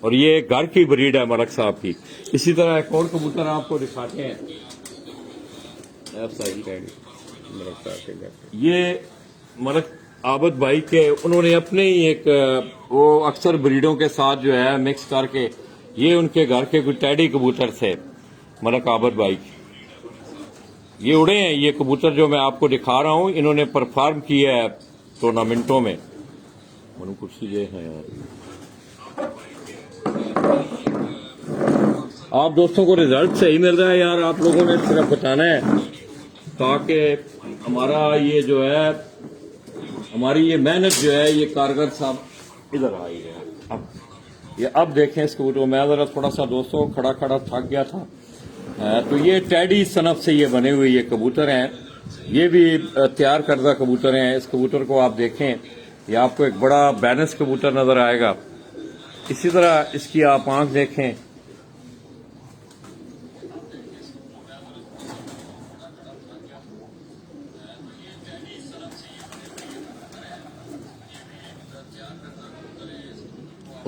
और ये घर की ब्रीड है मलक साहब की। इसी तरह एक और कबूतर आपको दिखाते हैं। ये मलक आबद भाई के, उन्होंने अपने ही एक वो अक्सर ब्रीडों के साथ जो है मिक्स करके, ये उनके घर के कुछ टैडी कबूतर थे मलक आबद भाई की। ये उड़े हैं ये कबूतर जो मैं आपको दिखा रहा हूं, इन्होंने परफॉर्म किया है टूर्नामेंटों में। कुर्सी ये है यार। आप दोस्तों को रिजल्ट सही मिल रहा है यार, आप लोगों ने सिर्फ बताना है ताकि हमारा ये जो है, हमारी ये मेहनत जो है ये कारगर साहब इधर आई है। अब देखें इस कबूतर को। मैं जरा थोड़ा सा दोस्तों खड़ा खड़ा थक गया था। तो ये टैडी सनफ से ये बने हुए ये कबूतर हैं, ये भी तैयार करदा कबूतर हैं। इस कबूतर को आप देखें, ये आपको एक बड़ा बैलेंस कबूतर नजर आएगा। इसी तरह इसकी आप आंख देखें।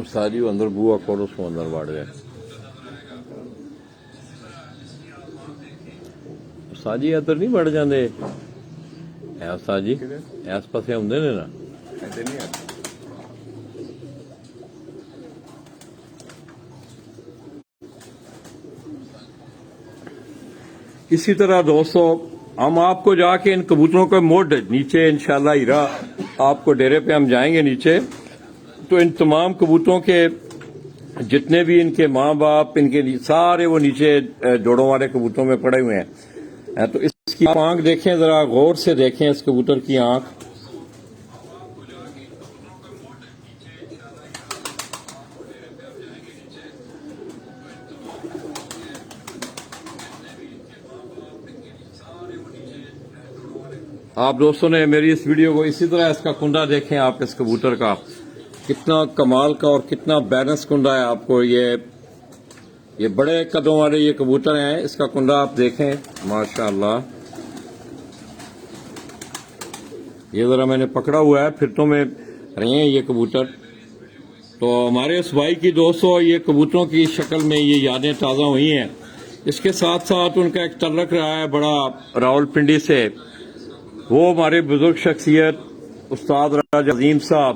सारी अंदर बुआ खोलो, उसको अंदर बाढ़ गए। साजी अंदर नहीं बढ़ जाते साजी, इस पासे आते ने ना। इसी तरह दोस्तों हम आपको जाके इन कबूतरों के मोड नीचे इंशाल्लाह हीरा आपको डेरे पे हम जाएंगे नीचे, तो इन तमाम कबूतरों के जितने भी इनके माँ बाप इनके सारे वो नीचे जोड़ों वाले कबूतरों में पड़े हुए हैं। तो इसकी आंख देखें, जरा गौर से देखें इस कबूतर की आंख। आप दोस्तों ने मेरी इस वीडियो को इसी तरह इसका कुंडा देखें, आप इस कबूतर का कितना कमाल का और कितना बैलेंस कुंडा है। आपको ये बड़े कदों वाले ये कबूतर हैं, इसका कुंडा आप देखें माशाल्लाह। ये जरा मैंने पकड़ा हुआ है, फिर तो में रहे हैं ये कबूतर। तो हमारे उस भाई की दोस्तों ये कबूतरों की शक्ल में ये यादें ताज़ा हुई हैं। इसके साथ साथ उनका एक तल्लक रहा है बड़ा रावलपिंडी से। वो हमारे बुजुर्ग शख्सियत उस्ताद राजा अजीम साहब,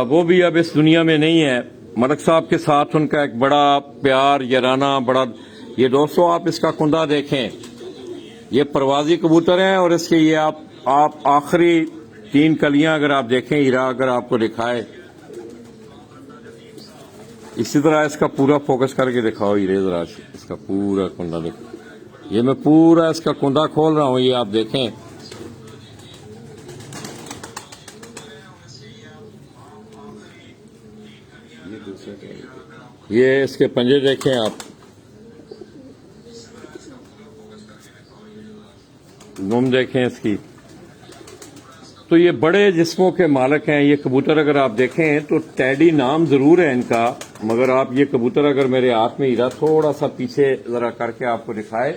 वो भी अब इस दुनिया में नहीं है। मलक साहब के साथ उनका एक बड़ा प्यार याराना बड़ा। ये दोस्तों आप इसका कुंदा देखें, ये परवाजी कबूतर है और इसके ये आप आखिरी 3 कलियां अगर आप देखें, हीरा अगर आपको दिखाए, इसी तरह इसका पूरा फोकस करके दिखाओ हीरे जरा, इसका पूरा कुंदा देखो। ये मैं पूरा इसका कुंदा खोल रहा हूं, ये आप देखें। ये इसके पंजे देखें आप, गुम देखें इसकी। तो ये बड़े जिस्मों के मालिक हैं ये कबूतर। अगर आप देखें तो टैडी नाम जरूर है इनका, मगर आप ये कबूतर अगर मेरे हाथ में हीरा थोड़ा सा पीछे जरा करके आपको दिखाए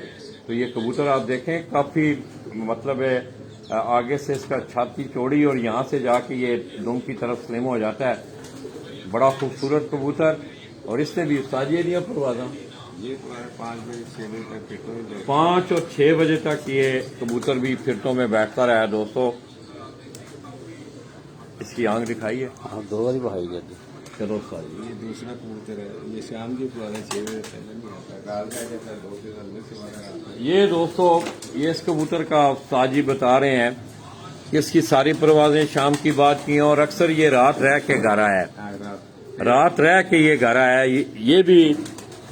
तो ये कबूतर आप देखें काफी मतलब है आगे से इसका छाती चौड़ी और यहाँ से जाके ये दुम की तरफ स्लिम हो जाता है। बड़ा खूबसूरत कबूतर। और इसने भी उस्तादिया दिया परवाजा, ये 5 बजे 6 बजे तक फिरतों में 5 और 6 बजे तक ये कबूतर भी फिरतों में बैठता रहा है दोस्तों। इसकी आंख दिखाई है, हाँ 2 बारी बहाई गई थी। चलो सारी ये दूसरा कबूतर है, ये शाम की पुराना 6 बजे पहले नहीं आता, काल का जैसा 2 से 10 से वाला आता है। ये दोस्तों ये इस कबूतर का उस्ताद जी बता रहे हैं कि इसकी सारी परवाजें शाम की बात की हैं और अक्सर ये रात रह के गारा है, रात रह के ये गारा है। ये भी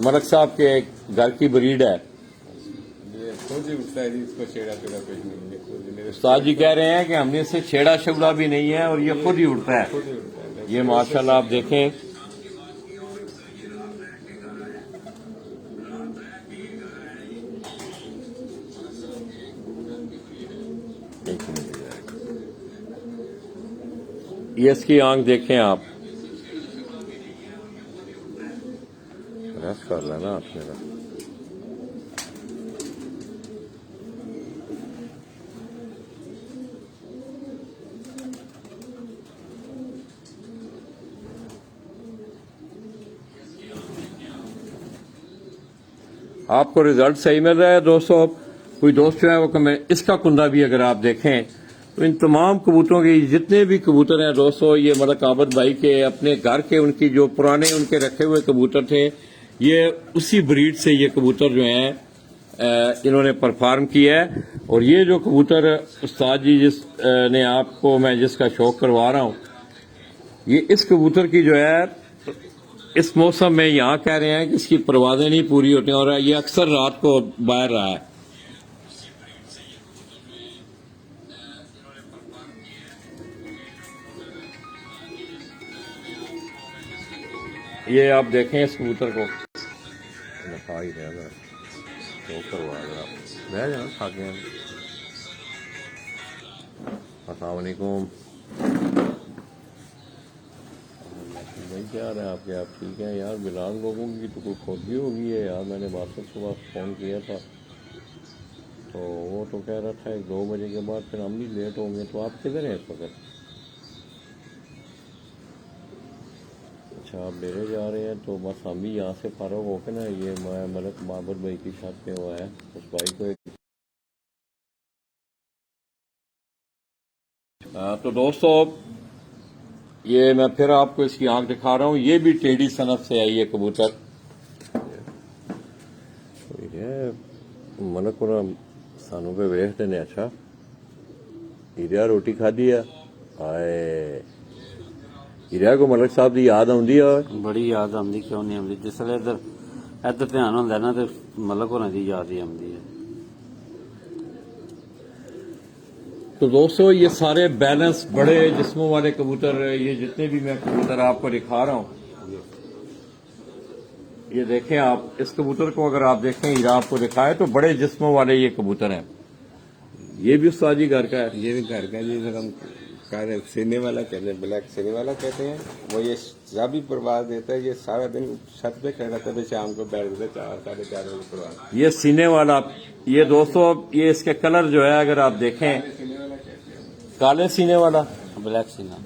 मलक साहब के घर की ब्रीड है। ये खुद ही उठता है, इसको छेड़ा छेड़ा कुछ नहीं है, खुद ही मेरे उस्ताद जी कह रहे हैं कि हमने इससे छेड़ा छुड़ा भी नहीं है और ये खुद ही उड़ता है। खुद ही उठता है। ये माशाल्लाह आप देखें। ये इसकी आंख देखें आप, रेस्ट कर लेना आपने का। आपको रिजल्ट सही मिल रहा है दोस्तों। कोई दोस्त जो है वो कमें इसका कुंदा भी अगर आप देखें तो इन तमाम कबूतरों के जितने भी कबूतर हैं दोस्तों, ये मलक आबद भाई के अपने घर के उनकी जो पुराने उनके रखे हुए कबूतर थे, ये उसी ब्रीड से ये कबूतर जो हैं इन्होंने परफॉर्म किया है। और ये जो कबूतर उस्ताद जी जिस ने आपको मैं जिसका शौक करवा रहा हूँ, ये इस कबूतर की जो है इस मौसम में यहाँ कह रहे हैं कि इसकी परवाजें नहीं पूरी होती और ये अक्सर रात को बाहर रहा है। ये आप देखें इस कबूतर को, खा ही रहा तो करवा रह जाना खा के। अस्सलाम वालेकुम भाई, क्या रहे हैं आपके? आप ठीक हैं यार? बिलाल लोगों की तो कोई खोजी होगी है यार। मैंने बादशाह सुबह फ़ोन किया था तो वो तो कह रहा था 2 बजे के बाद फिर हम भी लेट होंगे। तो आप किधर हैं इस वक्त? अच्छा आप डेरे जा रहे हैं, तो बस हम भी यहाँ से फारग होकर ना, ये मैं मलक माबद भाई की छत पे हुआ है, उस भाई को तो दोस्तों ये मैं फिर आपको इसकी आंख दिखा रहा हूँ। ये भी टेढ़ी सनत से है ये कबूतर। मन को ना सानू पे वेख देने। अच्छा हीरिया रोटी खाधी है? आए हीरा को मलक साहब की याद आती है? बड़ी याद आती, क्यों नहीं आती? जिसले इधर ध्यान होंदा ना तो मलक होने की याद ही आती है। तो दोस्तों ये सारे बैलेंस बड़े जिस्मों वाले कबूतर, ये जितने भी मैं कबूतर आपको दिखा रहा हूँ, ये देखें आप, इस कबूतर को अगर आप देखें, हीरा आपको दिखाए तो बड़े जिस्मों वाले ये कबूतर हैं। ये भी उस्ताद जी घर का है? ये भी घर का जी, सर हम सीने वाला कहते हैं, ब्लैक सीने वाला कहते हैं। वो ये भी प्रवास देता है, ये सारा दिन छत पे खड़ा रहता है, शाम को बैठ जाता है 4-4:30 बजे प्रवास। ये सीने वाला, ये दोस्तों ये इसके कलर जो है अगर आप देखें, काले सीने वाला, ब्लैक सीना,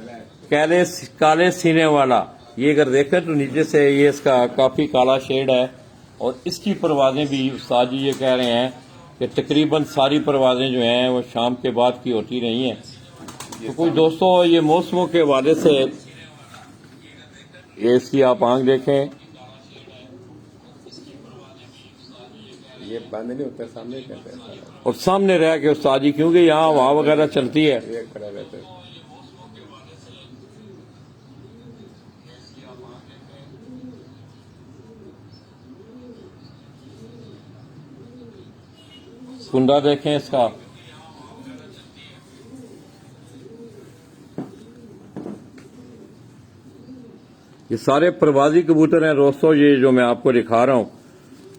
काले सीने वाला, ये अगर देखें तो नीचे से ये इसका काफी काला शेड है। और इसकी परवाजें भी उस्ताद जी ये कह रहे हैं कि तकरीबन सारी परवाजें जो हैं वो शाम के बाद की होती रही हैं। तो कोई दोस्तों ये मौसमों के हवाले से ये इसकी आप आंख देखें, ये बंद नहीं होता, सामने कहते हैं और सामने रह के उस्ताद जी, क्योंकि यहाँ हवा वगैरह चलती है, ये खड़ा रहता है। कुंडा देखें इसका, ये सारे प्रवासी कबूतर हैं दोस्तों, ये जो मैं आपको दिखा रहा हूं।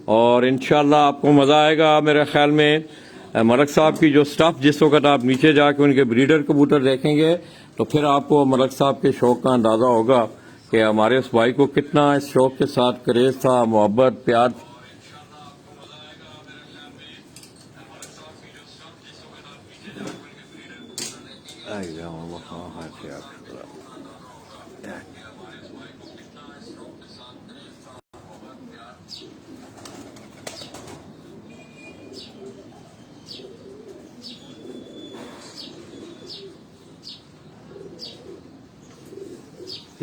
और इंशाल्लाह आपको मजा आएगा मेरे ख्याल में। मलक साहब की जो स्टाफ, जिस वक्त आप नीचे जाके उनके ब्रीडर कबूतर देखेंगे तो फिर आपको मलक साहब के शौक का अंदाजा होगा कि हमारे उस भाई को कितना इस शौक के साथ क्रेज था, मोहब्बत, प्यार।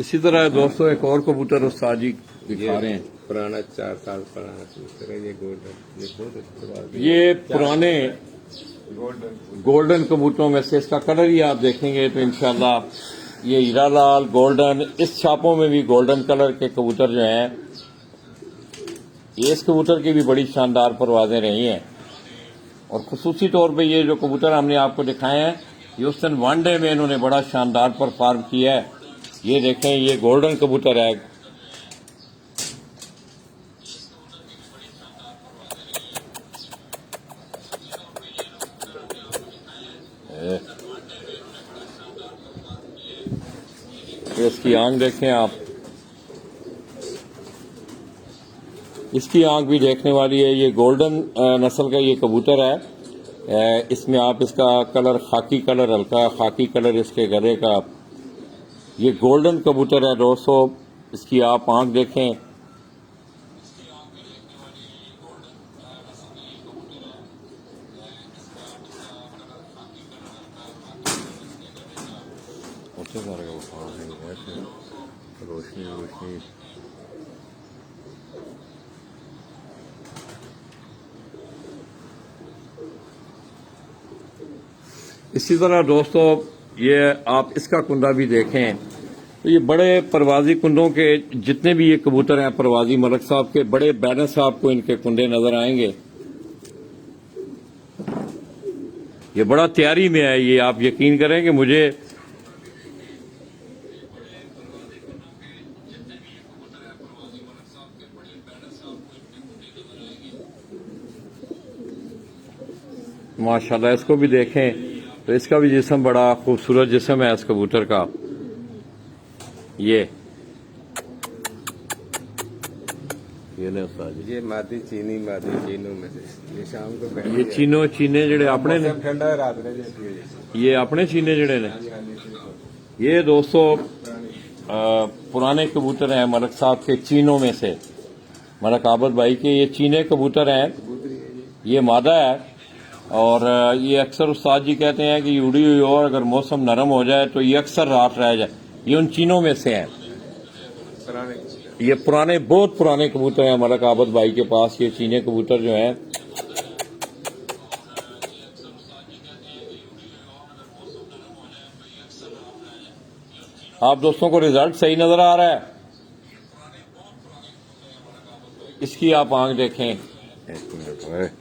इसी तरह दोस्तों एक और कबूतर उस्ताद जी दिखा रहे हैं, पुराना 4 साल पुराना कबूतर है, ये गोल्डन, ये बहुत अच्छा, ये पुराने गोल्डन कबूतरों में से इसका कलर ही आप देखेंगे तो इंशाल्लाह ये हीरा लाल गोल्डन, इस छापों में भी गोल्डन कलर के कबूतर जो हैं, ये इस कबूतर की भी बड़ी शानदार परवाजें रही हैं। और खुसूसी तौर पे ये जो कबूतर हमने आपको दिखाए हैं, ये उस दिन वनडे में इन्होंने बड़ा शानदार परफॉर्म किया है। ये देखें, ये गोल्डन कबूतर है, इसकी आंख देखें आप, इसकी आंख भी देखने वाली है। ये गोल्डन नस्ल का ये कबूतर है, इसमें आप इसका कलर खाकी कलर, हल्का खाकी कलर इसके गले का, ये गोल्डन कबूतर है दोस्तों। इसकी आप आंख देखें, रोशनी रोशनी। इसी तरह दोस्तों ये आप इसका कुंडा भी देखें तो ये बड़े परवाजी कुंडों के जितने भी ये कबूतर हैं परवाजी मलक साहब के, बड़े बैलेंस आपको इनके कुंडे नजर आएंगे। ये बड़ा तैयारी में है, ये आप यकीन करें कि मुझे माशाल्लाह। इसको भी देखें तो इसका भी जिस्म बड़ा खूबसूरत जिस्म है इस कबूतर का। ये ले उस्ताद जी, ये मादी चीनों में से, ये शाम को बैठ ये चीने जड़े अपने ने, ठंडा है, रात में जाती है ये अपने चीने जड़े ने। ये दोस्तों पुराने कबूतर हैं मलक साहब के चीनों में से, मलक आबद भाई के ये चीने कबूतर हैं। ये मादा है और ये अक्सर उस्ताद जी कहते हैं कि उड़ी हुई और अगर मौसम नरम हो जाए तो ये अक्सर रात रह जाए। ये उन चीनों में से हैं। ये पुराने, बहुत पुराने कबूतर हैं मलक आबद भाई के पास, ये चीने कबूतर जो हैं। आप दोस्तों को रिजल्ट सही नजर आ रहा है? इसकी आप आंख देखें, एक मिनट है।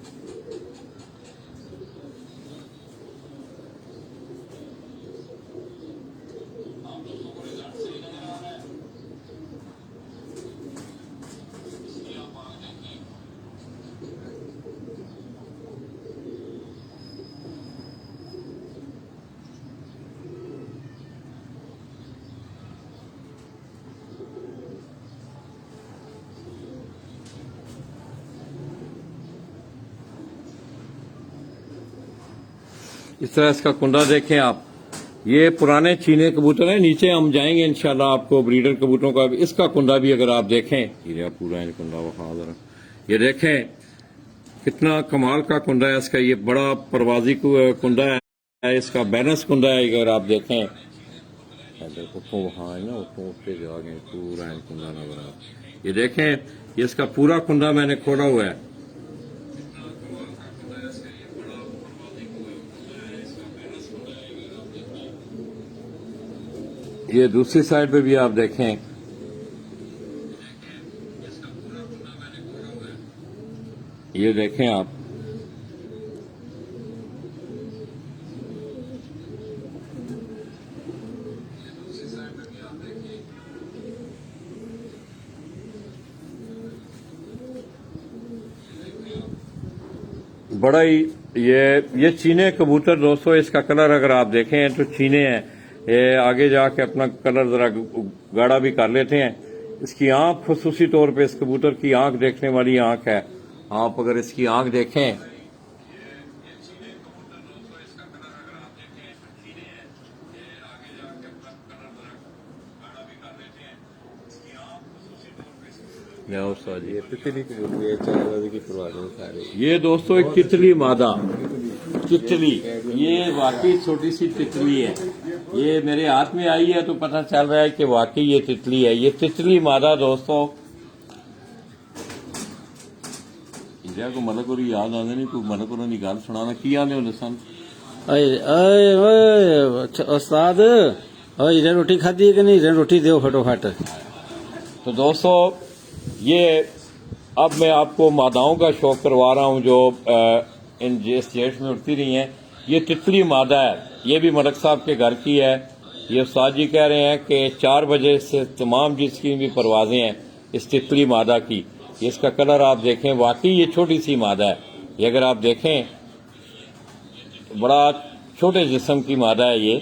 इस तरह इसका कुंडा देखें आप। ये पुराने चीने कबूतर हैं, नीचे हम जाएंगे इंशाल्लाह आपको ब्रीडर कबूतरों का इसका कुंडा भी अगर आप देखें, ये पूरा कुंडा वहाँ जरा ये देखें कितना कमाल का कुंडा है इसका। ये बड़ा परवाजी कुंडा है, इसका बैलेंस कुंडा है अगर आप देखें। उसको वहाँ है ना, उसको उससे जो आगे पूरा कुंडा नजर आ, ये देखें ये इसका पूरा कुंडा मैंने खोला हुआ है। ये दूसरी साइड पे भी आप देखें, ये देखें आप, बड़ा ही ये चीने कबूतर दोस्तों, इसका कलर अगर आप देखें तो चीने हैं। ये आगे जाके अपना कलर जरा गाढ़ा भी कर लेते हैं। इसकी आंख खसूसी तौर पे इस कबूतर की आंख देखने वाली आंख है। आप अगर इसकी आंख देखें, ये तितली कबूतर है, 4 बजे की परवाज़ें सारे। ये दोस्तों एक तितली मादा, तितली, ये वाकई छोटी सी तितली है। ये मेरे हाथ में आई है तो पता चल रहा है कि वाकई ये तितली है। ये तितली मादा दोस्तों, को मतलब और याद आने नहीं, कोई मतलब और गल सुनाना की आने हो सन। उस्ताद इधर रोटी खाधी है कि नहीं? इधर रोटी दो फटोफट। तो दोस्तों ये अब मैं आपको मादाओं का शौक करवा रहा हूं जो इन जिस जेठ में उठती रही हैं। ये तितली मादा है, ये भी मलक साहब के घर की है। ये उस्ताद जी कह रहे हैं कि 4 बजे से तमाम जिसकी भी परवाजें हैं इस तितली मादा की। इसका कलर आप देखें, वाकई ये छोटी सी मादा है। ये अगर आप देखें बड़ा छोटे जिस्म की मादा है। ये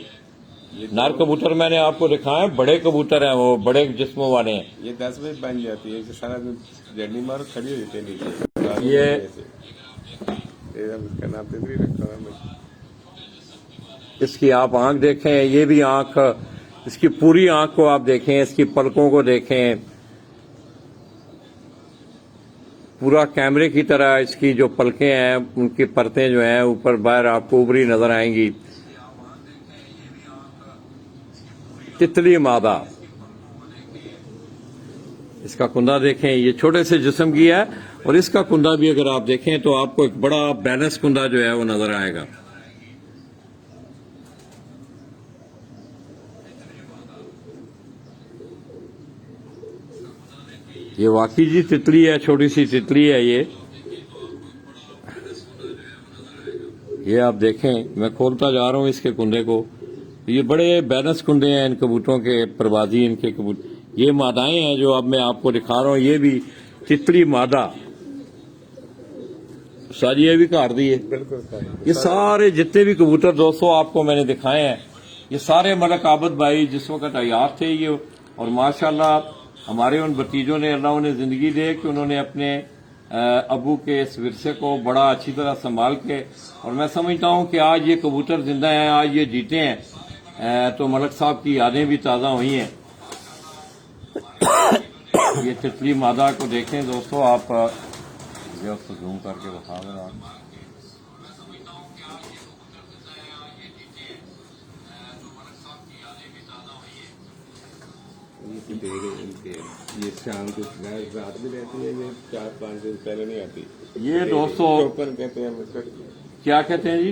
नार कबूतर मैंने आपको दिखाया, बड़े कबूतर हैं, वो बड़े जिस्मों वाले हैं। ये 10 बजे बन जाती है, सारा दिन जर्नी मार खड़ी हो जाती है नीचे। ये इसका नाम तितली रखा है। इसकी आप आंख देखें, ये भी आंख, इसकी पूरी आंख को आप देखें, इसकी पलकों को देखें, पूरा कैमरे की तरह इसकी जो पलकें हैं उनकी परतें जो हैं ऊपर बाहर आपको उभरी नजर आएंगी। तितली मादा, इसका कुंदा देखें, ये छोटे से जिस्म की है और इसका कुंदा भी अगर आप देखें तो आपको एक बड़ा बैलेंस कुंदा जो है वो नजर आएगा। ये वाकई जी तितली है, छोटी सी तितली है ये आप देखें, मैं खोलता जा रहा हूं इसके कुंडे को। ये बड़े बैलेंस कुंडे हैं इन कबूतरों के, परवाजी इनके कबूतर। ये मादाएं हैं जो अब मैं आपको दिखा रहा हूं, ये भी तितली मादा। सारी ये भी काट दी है। बिल्कुल। ये सारे जितने भी कबूतर दोस्तों आपको मैंने दिखाए हैं, ये सारे मलक आबद भाई जिस वक्त तैयार थे ये, और माशाल्लाह हमारे उन भतीजों ने, अल्लाह उन्हें जिंदगी दे कि उन्होंने अपने अबू के इस विरसे को बड़ा अच्छी तरह संभाल के, और मैं समझता हूं कि आज ये कबूतर जिंदा हैं, आज ये जीते हैं, तो मलक साहब की यादें भी ताज़ा हुई हैं। ये तितली मादा को देखें दोस्तों आप, ये उसको जूम करके बता दें आप। ये शाम को रात में रहती है, ये 4-5 दिन पहले नहीं आती। ये दोस्तों टोपन कहते हैं, क्या कहते हैं जी?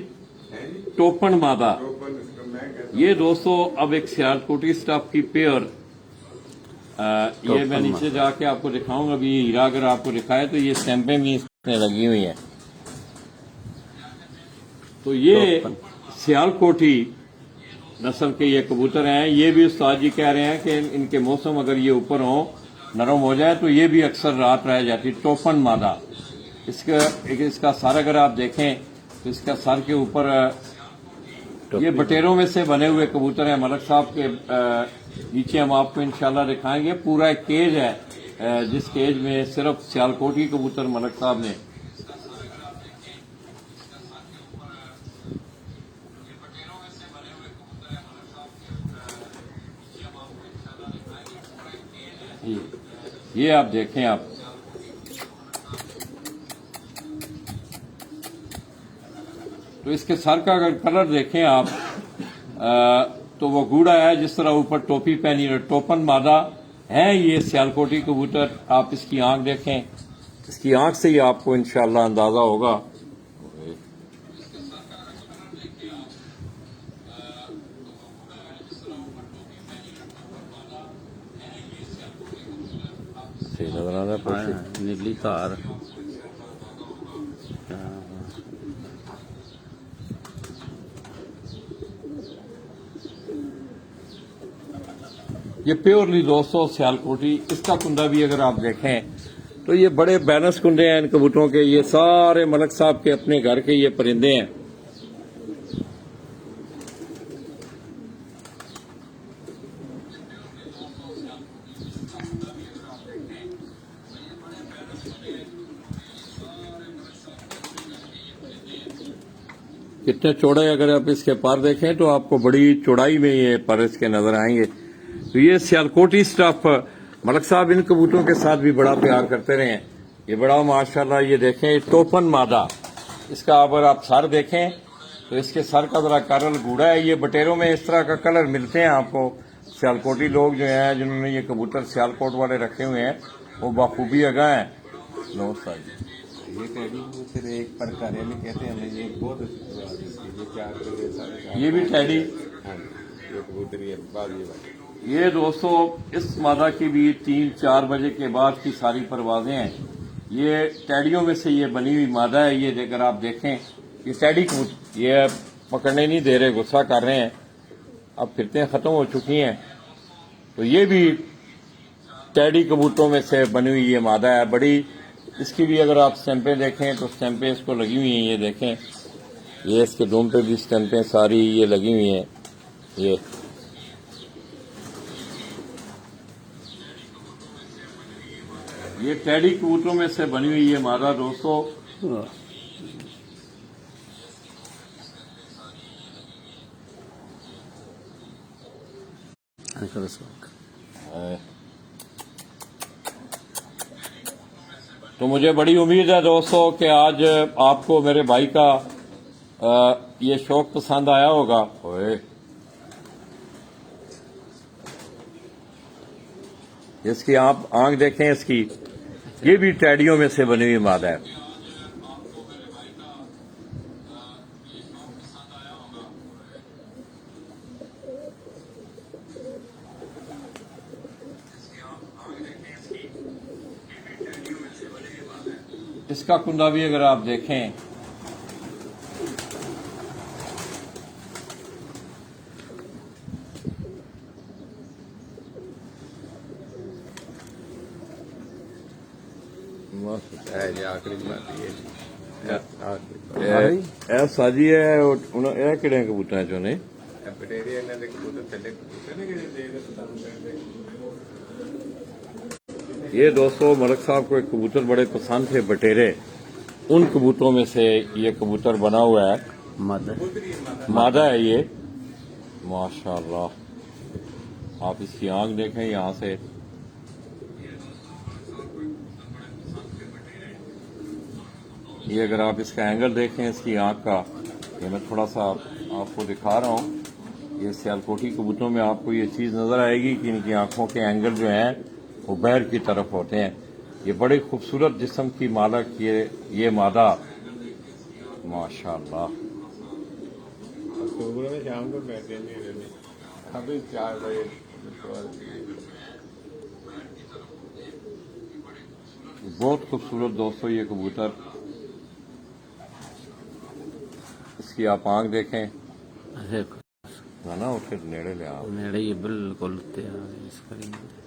टोपन मादा। ये दोस्तों अब एक सियालकोटी स्टाफ की पेयर ये मैं नीचे जाके आपको दिखाऊंगा। अभी ये हीरा अगर आपको दिखाए तो ये स्टैंपें भी इसमें लगी हुई हैं। तो ये सियालकोटी नस्ल के ये कबूतर हैं। ये भी उस्ताद जी कह रहे हैं कि इनके मौसम अगर ये ऊपर हो नरम हो जाए तो ये भी अक्सर रात रह जाती। टोपन मादा इसका सर अगर आप देखें तो इसका सर के ऊपर ये बटेरों में से बने हुए कबूतर हैं। मलक साहब के नीचे हम आपको इंशाल्लाह दिखाएंगे। पूरा एक केज है जिस केज में सिर्फ सियालकोटी कबूतर मलक साहब ने ये आप देखें आप तो इसके सर का अगर कलर देखें आप तो वो गूढ़ा है जिस तरह ऊपर टोपी पहनी है। टोपन मादा है ये सियालकोटी कबूतर। आप इसकी आंख देखें, इसकी आंख से ही आपको इंशाल्लाह अंदाजा होगा। सही नजर आ रहा है नीली तार। ये प्योरली दोस्तों सियालकोटी। इसका कुंदा भी अगर आप देखें तो ये बड़े बैलेंस कुंडे हैं इन कबूतरों के। ये सारे मलक साहब के अपने घर के ये परिंदे हैं। कितने चौड़े अगर आप इसके पर देखें तो आपको बड़ी चौड़ाई में ये पर इसके नजर आएंगे। तो ये सियालकोटी स्टाफ मलक साहब इन कबूतरों के साथ भी बड़ा प्यार करते रहे हैं। ये बड़ा माशाल्लाह ये देखें टोपन मादा। इसका अगर आप सर देखें तो इसके सर का जरा कलर गूढ़ा है। ये बटेरों में इस तरह का कलर मिलते हैं आपको। सियालकोटी लोग जो हैं जिन्होंने ये कबूतर सियालकोट वाले रखे हुए हैं वो बाखूबी अगा हैं। नमस्कार जी। ये टैडी कबूतर एक प्रकार है कहते हैं। ये बहुत ये भी टैडी। हाँ ये कबूतर ये बाजी वाली। ये दोस्तों इस मादा की भी 3-4 बजे के बाद की सारी परवाजें हैं। ये टैडियों में से ये बनी हुई मादा है। ये अगर आप देखें ये टैडी कबूतर ये पकड़ने नहीं दे रहे, गुस्सा कर रहे हैं। अब फिरतें खत्म हो चुकी हैं। तो ये भी टैडी कबूतरों में से बनी हुई ये मादा है। बड़ी इसकी भी अगर आप स्टैंपें देखें तो स्टैंपें इसको लगी हुई हैं। ये देखें ये इसके दुम पे भी स्टैंपें सारी ये लगी हुई हैं। ये टैडी कबूतरों में से बनी हुई ये मादा दोस्तों। तो मुझे बड़ी उम्मीद है दोस्तों कि आज आपको मेरे भाई का ये शौक पसंद आया होगा। ओए इसकी आप आंख देखें इसकी। ये भी टैडियों में से बनी हुई मादा है। इसका कुंदा भी अगर आप देखें आखिरी साजी है किड़े कबूतर चो ने ये दोस्तों मलक साहब को एक कबूतर बड़े पसंद थे बटेरे। उन कबूतरों में से ये कबूतर बना हुआ है। मादा है ये माशाल्लाह। आप इसकी आंख देखें यहां से। ये अगर आप इसका एंगल देखें इसकी आंख का, ये मैं थोड़ा सा आपको दिखा रहा हूँ। ये सियालकोटी कबूतरों में आपको ये चीज़ नज़र आएगी कि इनकी आंखों के एंगल जो हैं वो बहर की तरफ होते हैं। ये बड़ी खूबसूरत जिस्म की मालक ये मादा माशाल्लाह। सुबह में शाम को बैठे नहीं रहने, अभी 4 बजे बहुत खूबसूरत दोस्तों ये कबूतर, इसकी आप आंख देखें देखो है ना, उसके नेड़े ले आओ। नेड़े ही बिल्कुल तैयार है इस परिंदे।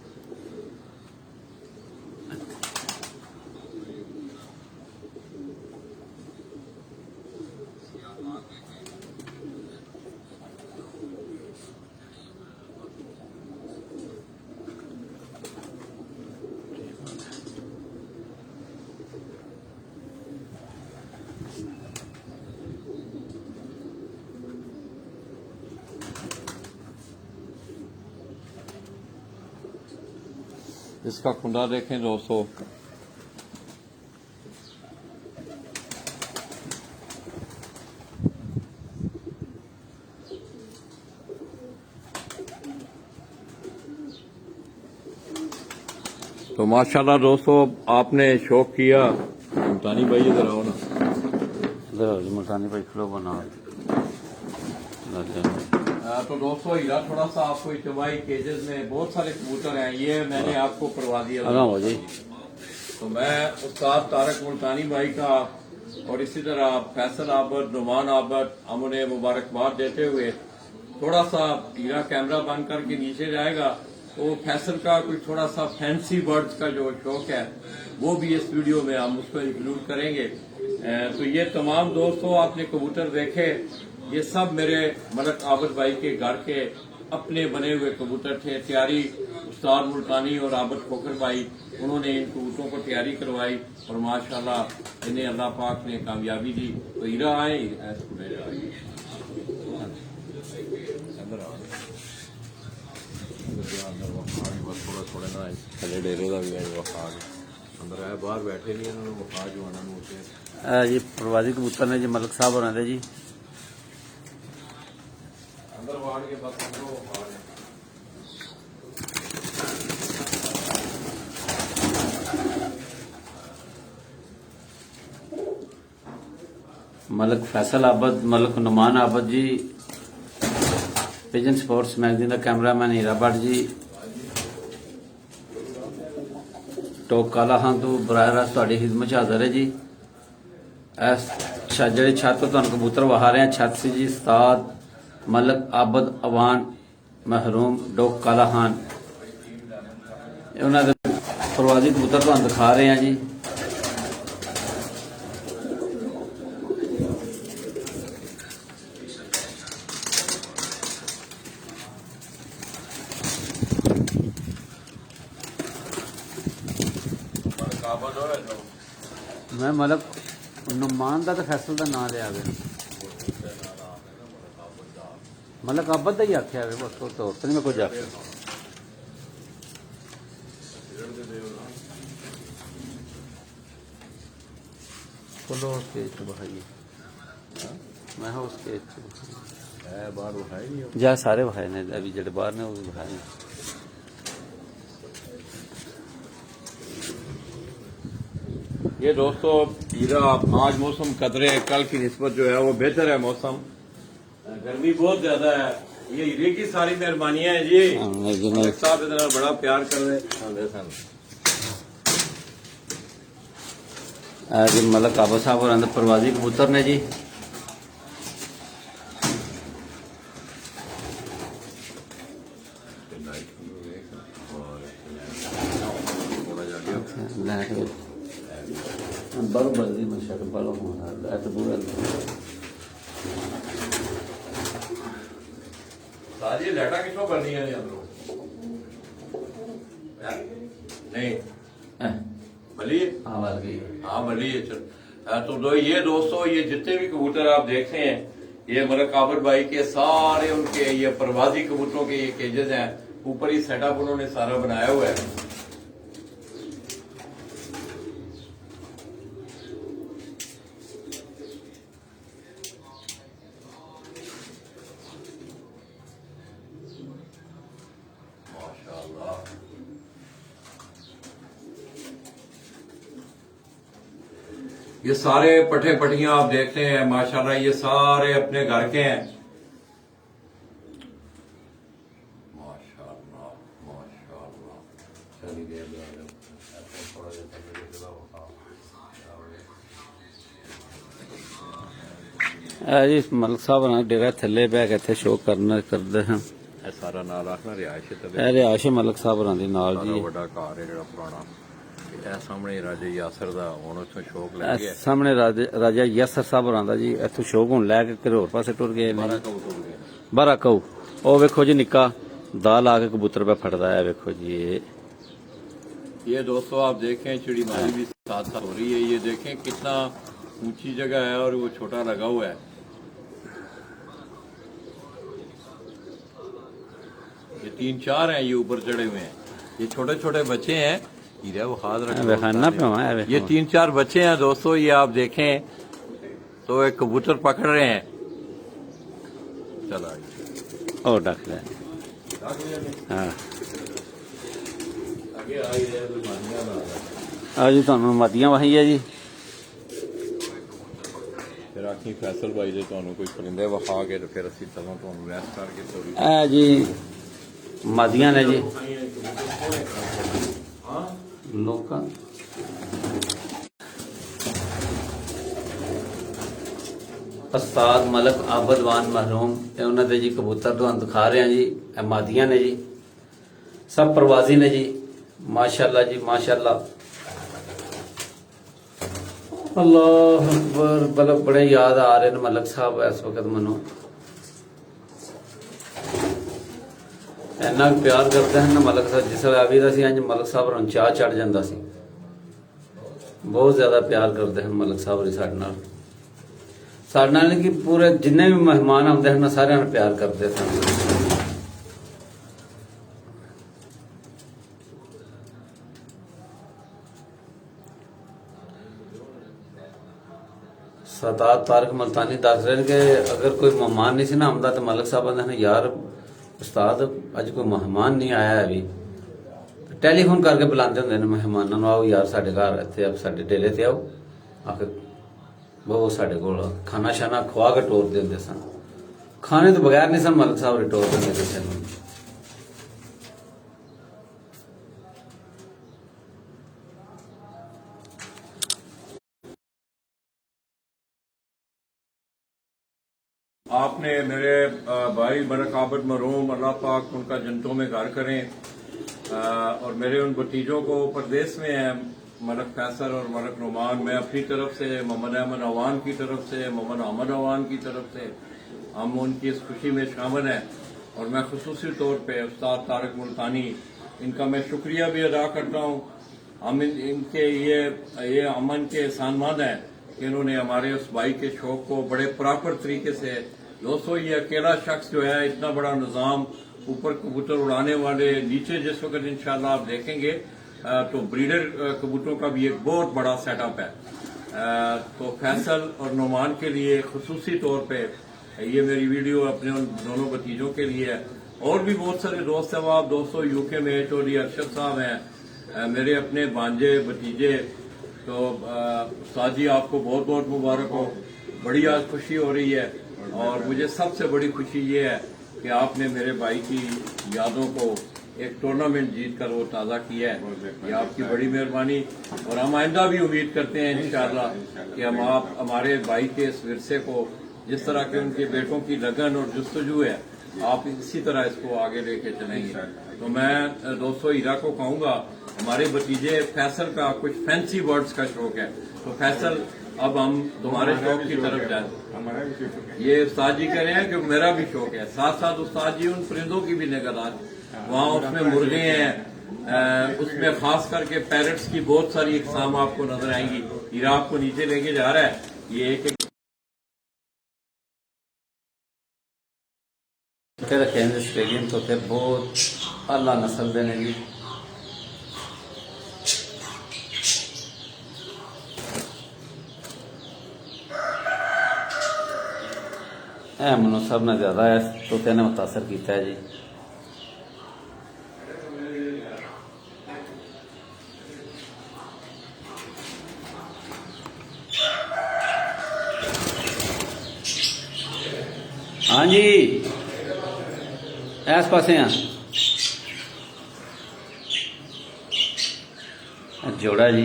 इसका कुंडा देखें दोस्तों, तो माशाल्लाह दोस्तों आपने शौक किया। मुल्तानी भाई इधर आओ ना। इधर मुल्तानी भाई खिलो बना तो दोस्तों हीरा थोड़ा सा आपको इज्तिमाई केजेस में बहुत सारे कबूतर हैं, ये मैंने आपको करवा दिया। हो जी। तो मैं उस्ताद तारक मुल्तानी भाई का और इसी तरह फैसल आबद, नुमान आबद, हम उन्हें मुबारकबाद देते हुए थोड़ा सा हीरा कैमरा बंद करके नीचे जाएगा तो फैसल का कोई थोड़ा सा फैंसी बर्ड्स का जो शौक है वो भी इस वीडियो में हम उसको इंक्लूड करेंगे। तो ये तमाम दोस्तों आपने कबूतर देखे, ये सब मेरे मलक आबद भाई के घर के अपने बने हुए कबूतर थे। तैयारी उस्ताद मुल्तानी और आबद खोखर भाई, उन्होंने इन कबूतरों को तैयारी करवाई और माशाल्लाह इन्हें अल्लाह पाक ने कामयाबी दी। तो हीरा आए थोड़े ना थले डेरे का भी है वफा अंदर है, बाहर बैठे नहीं इन्होंने वफा जो आना जी प्रवासी कबूतर ने जी मलक साहब होना थे जी। अंदर वाड़ के बस अंदर वफा है। मलक फैसल आबद, मलक नुमान आबद जी, पिजन स्पोर्ट्स मैगजीन का कैमरामैन हीरा भट्ट जी, टोक काला खान तो बराह रास्त तुहाडी खिदमत हाजिर है जी। जी छत तो तुहानू कबूतर वहा रहे हैं, छत से जी उस्ताद मलक आबद अवान महरूम डोक काला खान, उन्होंने प्रवासी कबूतर तुहानू दिखा रहे हैं जी। मैं मलक नुमान का तो फैसल का नाम लिया गया, मलक आबद का ही आख्या बस तो नहीं मैं कुछ आख्या। खोलो स्टेज पे बहाइए, मैं हाँ स्टेज पे बाहर बहाए नहीं जा सारे बहाए ने, अभी जड़े बाहर ने वो भी बहाए ने। ये दोस्तों हीरा आज मौसम कदरे कल की निस्बत जो है वो बेहतर है मौसम, गर्मी बहुत ज्यादा है। ये हीरे की सारी मेहरबानियां हैं जी, मलिक साहब इतना बड़ा प्यार कर रहे जी। मलक आबद साहब और अंदर प्रवासी कबूतर ने जी। बड़ो बल्दी मशक बड़ो होना तो बुरा सारी लाइटा किसको करनी है अंदरों नहीं भली हाँ बात गई। हाँ भली है चल। तो ये दोस्तों ये जितने भी कबूतर आप देखते हैं ये मलक आबद भाई के सारे उनके ये प्रवासी कबूतरों के ये केजेस हैं, ऊपर ही सेटअप उन्होंने सारा बनाया हुआ है। ये सारे पठे पठियां आप देखते हैं माशाल्लाह, ये सारे अपने घर के हैं जी मलिक साहब ना डेरा थले बह के इत्थे शो करते हैं। ਇਹ ਸਾਰਾ ਨਾਲ ਆਖਣਾ ਰਿਹਾਇਸ਼ ਤੇ ਇਹ ਰਿਹਾਇਸ਼ ਮਲਿਕ ਸਾਹਿਬ ਹੋਰਾਂ ਦੀ ਨਾਲ ਸਾਰਾ ਜੀ। ਵੱਡਾ ਘਰ ਹੈ ਜਿਹੜਾ ਪੁਰਾਣਾ। ਇਹ ਸਾਹਮਣੇ ਰਾਜੇ ਯਾਸਰ ਦਾ ਹੁਣ ਉੱਥੋਂ ਸ਼ੌਕ ਲੈ ਇਹ ਗਿਆ। ਸਾਹਮਣੇ ਰਾਜਾ ਯਸਰ ਸਾਹਿਬ ਹੋਰਾਂ ਦਾ ਜੀ। ਇੱਥੋਂ ਸ਼ੋਕ ਹੁਣ ਲੈ ਕੇ ਕਿਤੇ ਹੋਰ ਪਾਸੇ ਟੁਰ ਗਏ ਨੇ। 12 ਕਊ ਉਹ ਵੇਖੋ ਜੀ ਨਿੱਕਾ ਦਾ ਲਾ ਕੇ ਕਬੂतर ਪੇ ਫੜਦਾ ਹੈ। ਵੇਖੋ जी ये दोस्तों आप देखें चिड़ी मारी भी साथ साथ हो रही है। ये देखें कितना ऊंची जगह है और वो छोटा लगा हुआ है। ये 3-4 हैं ये ऊपर चढ़े हुए हैं। ये छोटे छोटे बच्चे हैं। हीरा वो खाद खाना पे ये 3-4 बच्चे हैं दोस्तों। ये आप देखें तो एक कबूतर पकड़ रहे हैं। चला और डक ले। हाँ ਆ ਜੀ ਤੁਹਾਨੂੰ ਮਦੀਆਂ ਵਹੀ ਹੈ ਜੀ। ਫਿਰ ਆਖੀ ਫੈਸਲ ਭਾਈ ਦੇ ਤੁਹਾਨੂੰ ਕੋਈ ਪਰਿੰਦੇ ਵਿਖਾ ਕੇ ਤੇ ਫਿਰ ਅਸੀਂ ਤਦੋਂ ਤੁਹਾਨੂੰ ਰੈਸਟ ਕਰਕੇ ਥੋੜੀ ਇਹ ਜੀ ਮਦੀਆਂ ਨੇ ਜੀ ਲੋਕਾਂ ਉਸਤਾਦ ਮਲਕ ਆਬਦਵਾਨ ਮਹਰੂਮ ਇਹ ਉਹਨਾਂ ਦੇ ਜੀ ਕਬੂਤਰ ਤੁਹਾਨੂੰ ਦਿਖਾ ਰਹੇ ਹਾਂ ਜੀ। ਇਹ ਮਾਦੀਆਂ ਨੇ ਜੀ सब प्रवासी ने जी माशाल्लाह जी माशाल्लाह। अल्लाह अकबर मतलब बड़े याद आ रहे हैं मलक साहब इस वक्त मनो इन्ना प्यार करते हैं ना मलक साहब। जिस अभी सी अंज मलक साहब ਨੂੰ ਚਾਹ ਚੜ ਜਾਂਦਾ ਸੀ। बहुत ज्यादा प्यार करते हैं मलक साहब जी साढ़े नाल कि पूरे जिन्ने भी मेहमान आते हैं ना सारे प्यार करते थे। सरदार तारक मल्तानी दस रहे कि अगर कोई मेहमान नहीं सी ना आंदा तो मलिक साहब आंदे यार उस्ताद अज कोई मेहमान नहीं आया है अभी। टैलीफोन करके बुलाते होंगे मेहमानों आओ यार साढ़े घर इतने साढ़े डेरे ते आओ आके बहुत साढ़े को खाना शाना खुआ के टोरते होंगे सन। खाने तो बगैर नहीं सन मलिक साहब टोरते होंगे किसी को। आपने मेरे भाई मलक आबद मरहूम अल्लाह पाक उनका जन्नतों में घर करें। और मेरे उन भतीजों को परदेश में है मलक फैसल और मलक नुमान। मैं अपनी तरफ से मोहम्मद अहमद अवान की तरफ से मोहम्मद अहमद अवान की तरफ से हम उनकी इस खुशी में शामिल हैं। और मैं खुसूसी तौर पे उस्ताद तारक मुल्तानी इनका मैं शुक्रिया भी अदा करता हूँ। हम इनके ये अमन के एहसानमंद हैं कि इन्होंने हमारे उस भाई के शौक को बड़े प्रॉपर तरीके से। दोस्तों ये अकेला शख्स जो है इतना बड़ा निज़ाम ऊपर कबूतर उड़ाने वाले नीचे जिस वक्त इंशाल्लाह आप देखेंगे तो ब्रीडर कबूतरों का भी एक बहुत बड़ा सेटअप है। तो फैसल और नुमान के लिए खुसूसी तौर पे ये मेरी वीडियो अपने उन दोनों भतीजों के लिए है। और भी बहुत सारे दोस्त हैं आप दोस्तों यूके में चौधरी अरशद साहब हैं मेरे अपने भांजे भतीजे। तो उस्ताद जी आपको बहुत बहुत मुबारक हो। बड़ी आज खुशी हो रही है और मुझे सबसे बड़ी खुशी ये है कि आपने मेरे भाई की यादों को एक टूर्नामेंट जीत कर वो ताज़ा किया है। ये आपकी बड़ी मेहरबानी। और हम आइंदा भी उम्मीद करते हैं इंशाअल्लाह कि हम आप हमारे भाई के इस विरसे को जिस तरह के उनके बेटों की लगन और जुस्तजू है आप इसी तरह इसको आगे लेके चलेंगे। तो मैं दोस्तों हीरा को कहूँगा हमारे भतीजे फैसल का कुछ फैंसी वर्ड्स का शौक है। तो फैसल अब हम तुम्हारे शौक की तरफ जाए। ये उस्ताद जी कह रहे हैं कि मेरा भी शौक है। साथ साथ उस्ताद जी उन परिंदों की भी निगरान वहाँ उसमें मुर्गे हैं उसमें खास करके पैरट्स की बहुत सारी इकसाम आपको नजर आएंगी। हीरा आपको नीचे लेके जा रहा है। ये एक रखे स्टेडियम तो बहुत आला नस्ल देने जी। मनो सब ने ज्यादा है तोते ने मुतासर किया है जी। हाँ जी इस पासे हाँ जोड़ा जी।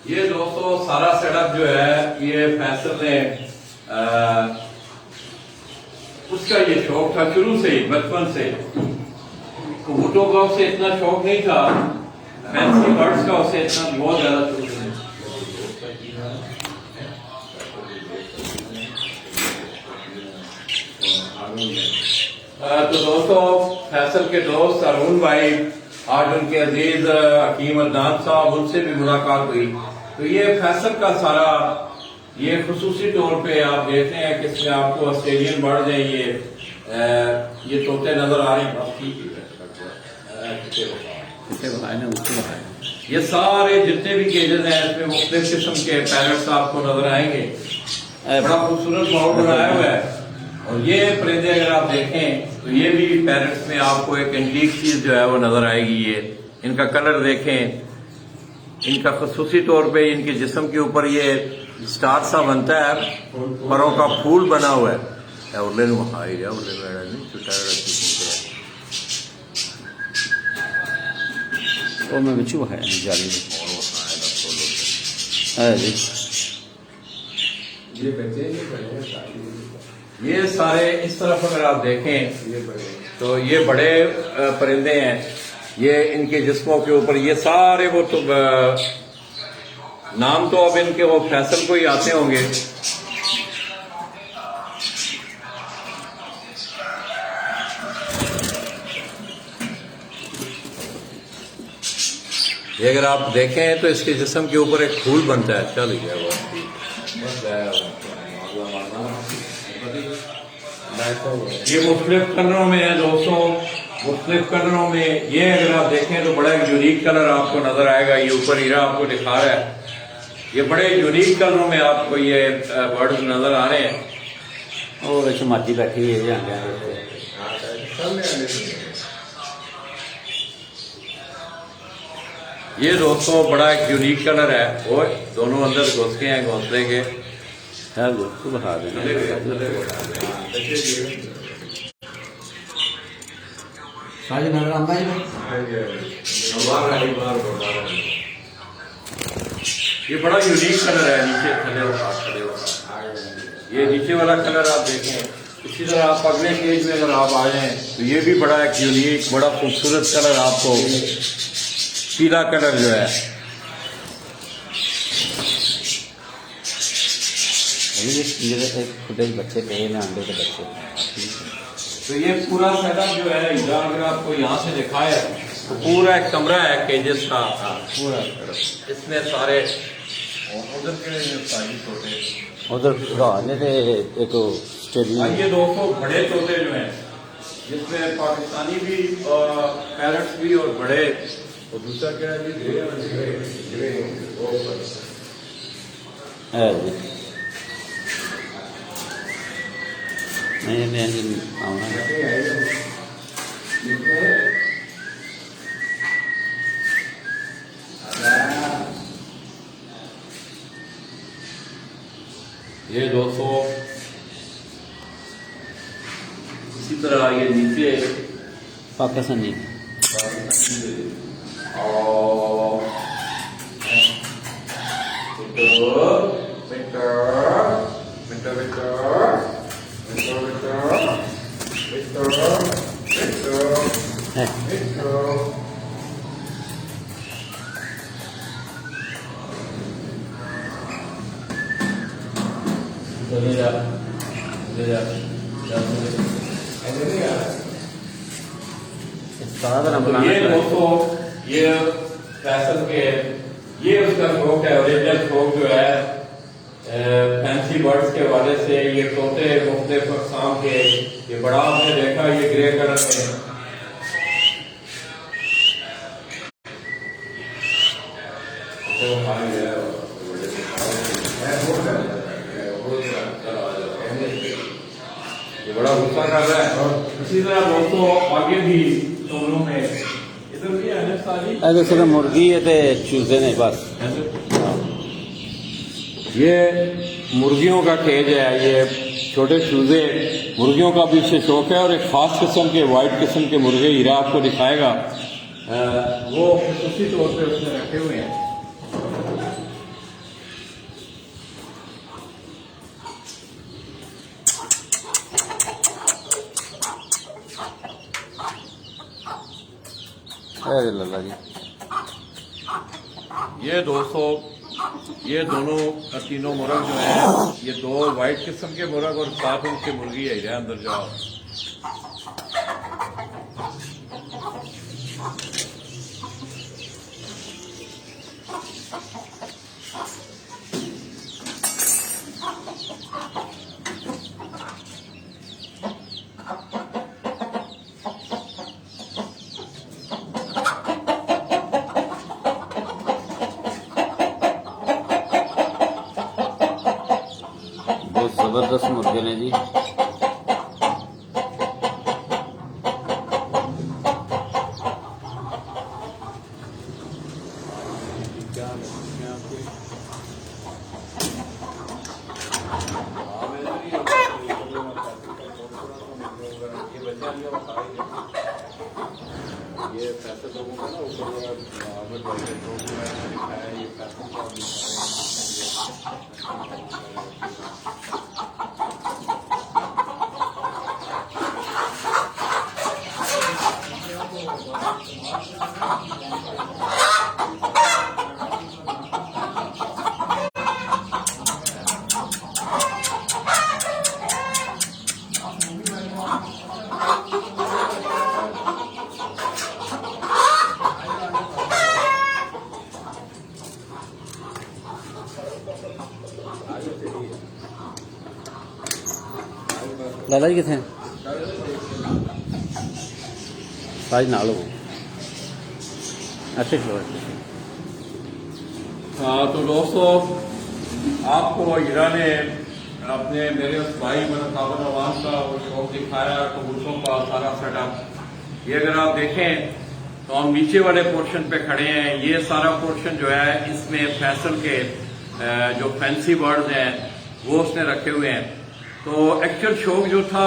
ये दोस्तों सारा सेटअप जो है ये फैसल ने उसका ये शौक था शुरू से ही, बचपन से। कबूतरों का उसे इतना शौक नहीं था, फैंसी बर्ड्स का उसे इतना बहुत ज्यादा शौक है। तो दोस्तों फैसल के दोस्त अरुण भाई, आज उनके अजीज हकीम अदनान साहब, उनसे भी मुलाकात हुई। तो ये फैसल का सारा ये खुसूसी तौर पे आप देखते हैं कि इसमें आपको ऑस्ट्रेलियन बर्ड है, ये तोते नजर आ रहे हैं। ये सारे जितने भी केजेस हैं इसमें मुख्तलिफ किस्म के पैरट्स आपको नजर आएंगे। बड़ा खूबसूरत माहौल बनाया हुआ है। और ये परिंदे अगर आप देखें तो ये भी पैरट्स में आपको एक एंटीक चीज जो है वो नजर आएगी। ये इनका कलर देखें, इनका खुसूसी तौर पे इनके जिस्म के ऊपर ये स्टार सा बनता है, परों का फूल बना हुआ है। वो मैं बच्चू है जाली है जी। ये सारे इस तरफ अगर आप देखें तो ये बड़े परिंदे हैं। ये इनके जिस्मों के ऊपर ये सारे वो तो नाम तो अब इनके वो फैसल को ही आते होंगे। ये अगर आप देखें तो इसके जिस्म के ऊपर एक फूल बनता है। चल गया वो ये मुख्तलिफ कलरों में है दोस्तों, मुख्तलिफ कलरों में। ये अगर आप देखें तो बड़ा एक यूनिक कलर आपको नजर आएगा। ये ऊपर हीरा आपको दिखा रहा है। ये बड़े यूनिक कलरों में आपको ये बर्ड्स नजर आ रहे हैं। और माची बैठी हुई है। ये दोस्तों बड़ा एक यूनिक कलर है। वो दोनों अंदर घुस के हैं घोंसले के। बहा देना नजर आता है। ये बड़ा यूनिक कलर है। नीचे खड़े ये नीचे वाला कलर आप देखें। इसी तरह आप अगले पेज में अगर आप आ जाएं तो ये भी बड़ा एक यूनिक बड़ा खूबसूरत कलर आपको, पीला कलर जो है। खुद बच्चे पे अंडे के बच्चे। तो ये पूरा सेटअप जो है अगर आपको यहाँ से दिखाया तो पूरा एक कमरा है केजेस का पूरा। इसमें सारे उधर एक ये दोस्तों बड़े तोते जो हैं जिसमें पाकिस्तानी भी पैरट्स भी और बड़े, और दूसरा क्या है ये दोस्तों इसी तरह ये नीचे पाकिस्तानी ये दोस्तों ये फैसल के ये उसका शौक है, ओरिजिनल शौक जो है फैंसी बर्ड्स के हवाले से। ये तोते मुख्तलिफ अक़साम के, ये बड़ा आपने देखा ये ग्रे कलर में। ये बड़ा गुस्सा कर रहा है। इसी तरह दोस्तों आगे भी दोनों में इधर भी है सिर्फ मुर्गी है चूजे ने बस। ये मुर्गियों का केज है। ये छोटे चूजे मुर्गियों का भी उसे शौक है और एक ख़ास किस्म के वाइट किस्म के मुर्गे हीरा आपको दिखाएगा। वो खुसूसी तौर पे उसने रखे हुए हैं। अरे लल्ला जी, ये दोस्तों ये दोनों तीनों मुर्ग जो हैं, ये दो वाइट किस्म के मुर्ग और साथ उनके मुर्गी है अंदर जाओ। बहुत जबरदस्त मुर्गे ने जी। ये पैसे लोगों का ना ऊपर ये लाला जी कितने साज नाल हो अच्छे खिलो। तो दोस्तों आपको हीरा ने अपने मेरे उस भाई काबन अवान का वो शौक दिखाया, कबूतरों का सारा सेटअप। ये अगर आप देखें तो हम नीचे वाले पोर्शन पे खड़े हैं। ये सारा पोर्शन जो है इसमें फैसल के जो फैंसी बर्ड्स हैं वो उसने रखे हुए हैं। तो एक्चुअल शौक जो था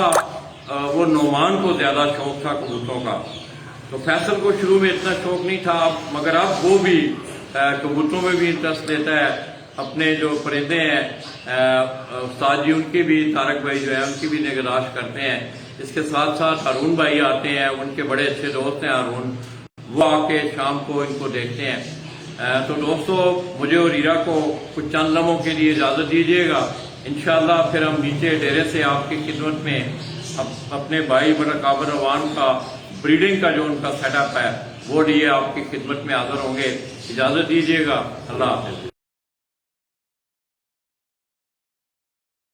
वो नोमान को ज्यादा शौक था कबूतरों का। तो फैसल को शुरू में इतना शौक नहीं था, मगर अब वो भी कबूतरों में भी इंटरेस्ट लेता है। अपने जो परिंदे हैं उस्ताद जी उनकी भी, तारक भाई जो है उनकी भी निगराश करते हैं। इसके साथ साथ हारून भाई आते हैं, उनके बड़े अच्छे दोस्त हैं हारून, वो आके शाम को इनको देखते हैं। तो दोस्तों मुझे और हीरा को कुछ चंद लम्हों के लिए इजाजत दीजिएगा। इंशाअल्लाह फिर हम नीचे डेरे से आपकी खिदमत में अपने भाई बड़ा काबर अवान का ब्रीडिंग का जो उनका सेटअप है वो लिए आपकी खिदमत में हाजिर होंगे। इजाजत दीजिएगा। अल्लाह हाफिज।